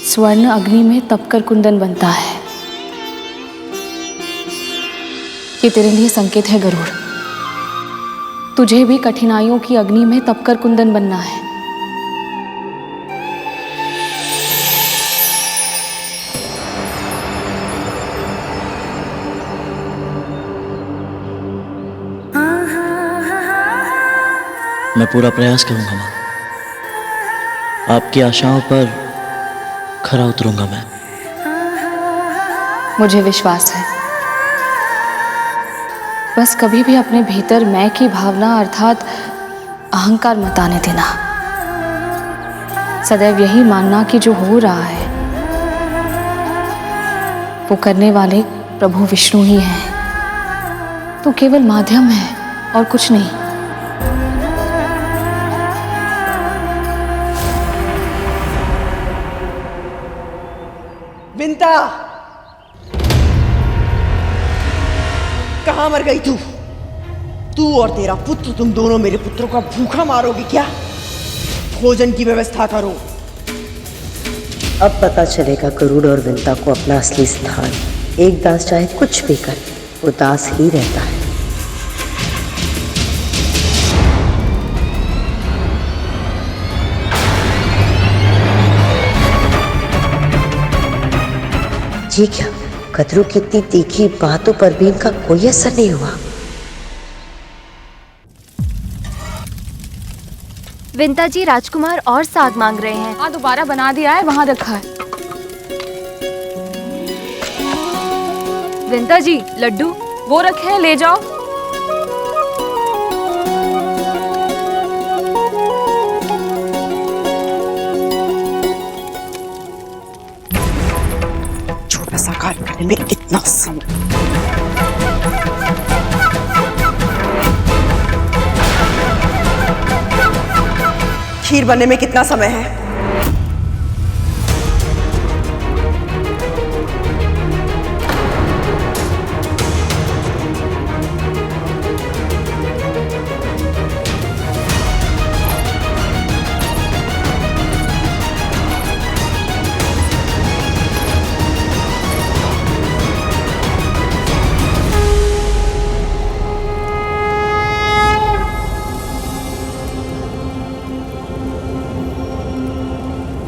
स्वर्ण अग्नि में तपकर कुंदन बनता है। ये तेरे लिए संकेत है गरुड़। तुझे भी कठिनाइयों की अग्नि में तपकर कुंदन बनना है। मैं पूरा प्रयास करूंगा माँ। आपकी आशाओं पर खरा उतरूंगा मैं। मुझे विश्वास है। बस कभी भी अपने भीतर मैं की भावना अर्थात अहंकार मत आने देना। सदैव यही मानना कि जो हो रहा है वो करने वाले प्रभु विष्णु ही हैं। तो केवल माध्यम है और कुछ नहीं। विंता, कहां मर गई तू? तू और तेरा पुत्र, तुम दोनों मेरे पुत्रों का भूखा मारोगे क्या? भोजन की व्यवस्था करो। अब पता चलेगा गरुड़ और विंता को अपना असली स्थान। एक दास चाहे कुछ भी करे, वो दास ही रहता है। जी क्या कतरू की इतनी तीखी बातों पर भी इनका कोई असर नहीं हुआ? विंता जी, राजकुमार और साग मांग रहे हैं। हाँ, दोबारा बना दिया है, वहां रखा है। विंता जी, लड्डू वो रखे हैं, ले जाओ। छोटा सा कार्य करने में इतना समय। खीर बनने में कितना समय है?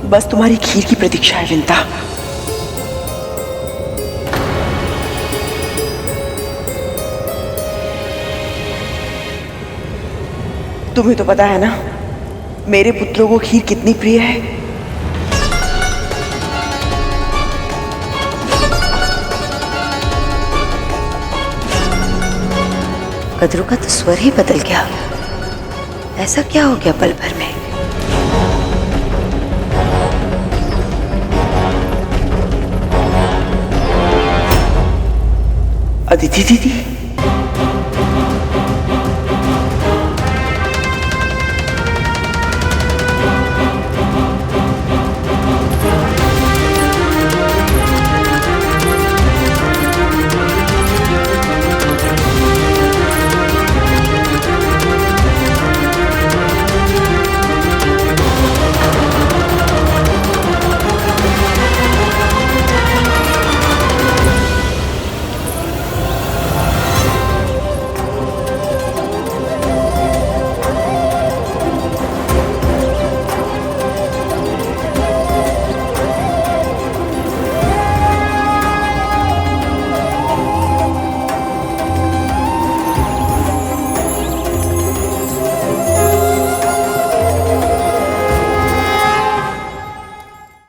बस तुम्हारी खीर की प्रतीक्षा है विंता। तुम्हें तो पता है ना मेरे पुत्रों को खीर कितनी प्रिय है। कतरू का तो स्वर ही बदल गया। ऐसा क्या हो गया पल भर में? अदिति दीदी,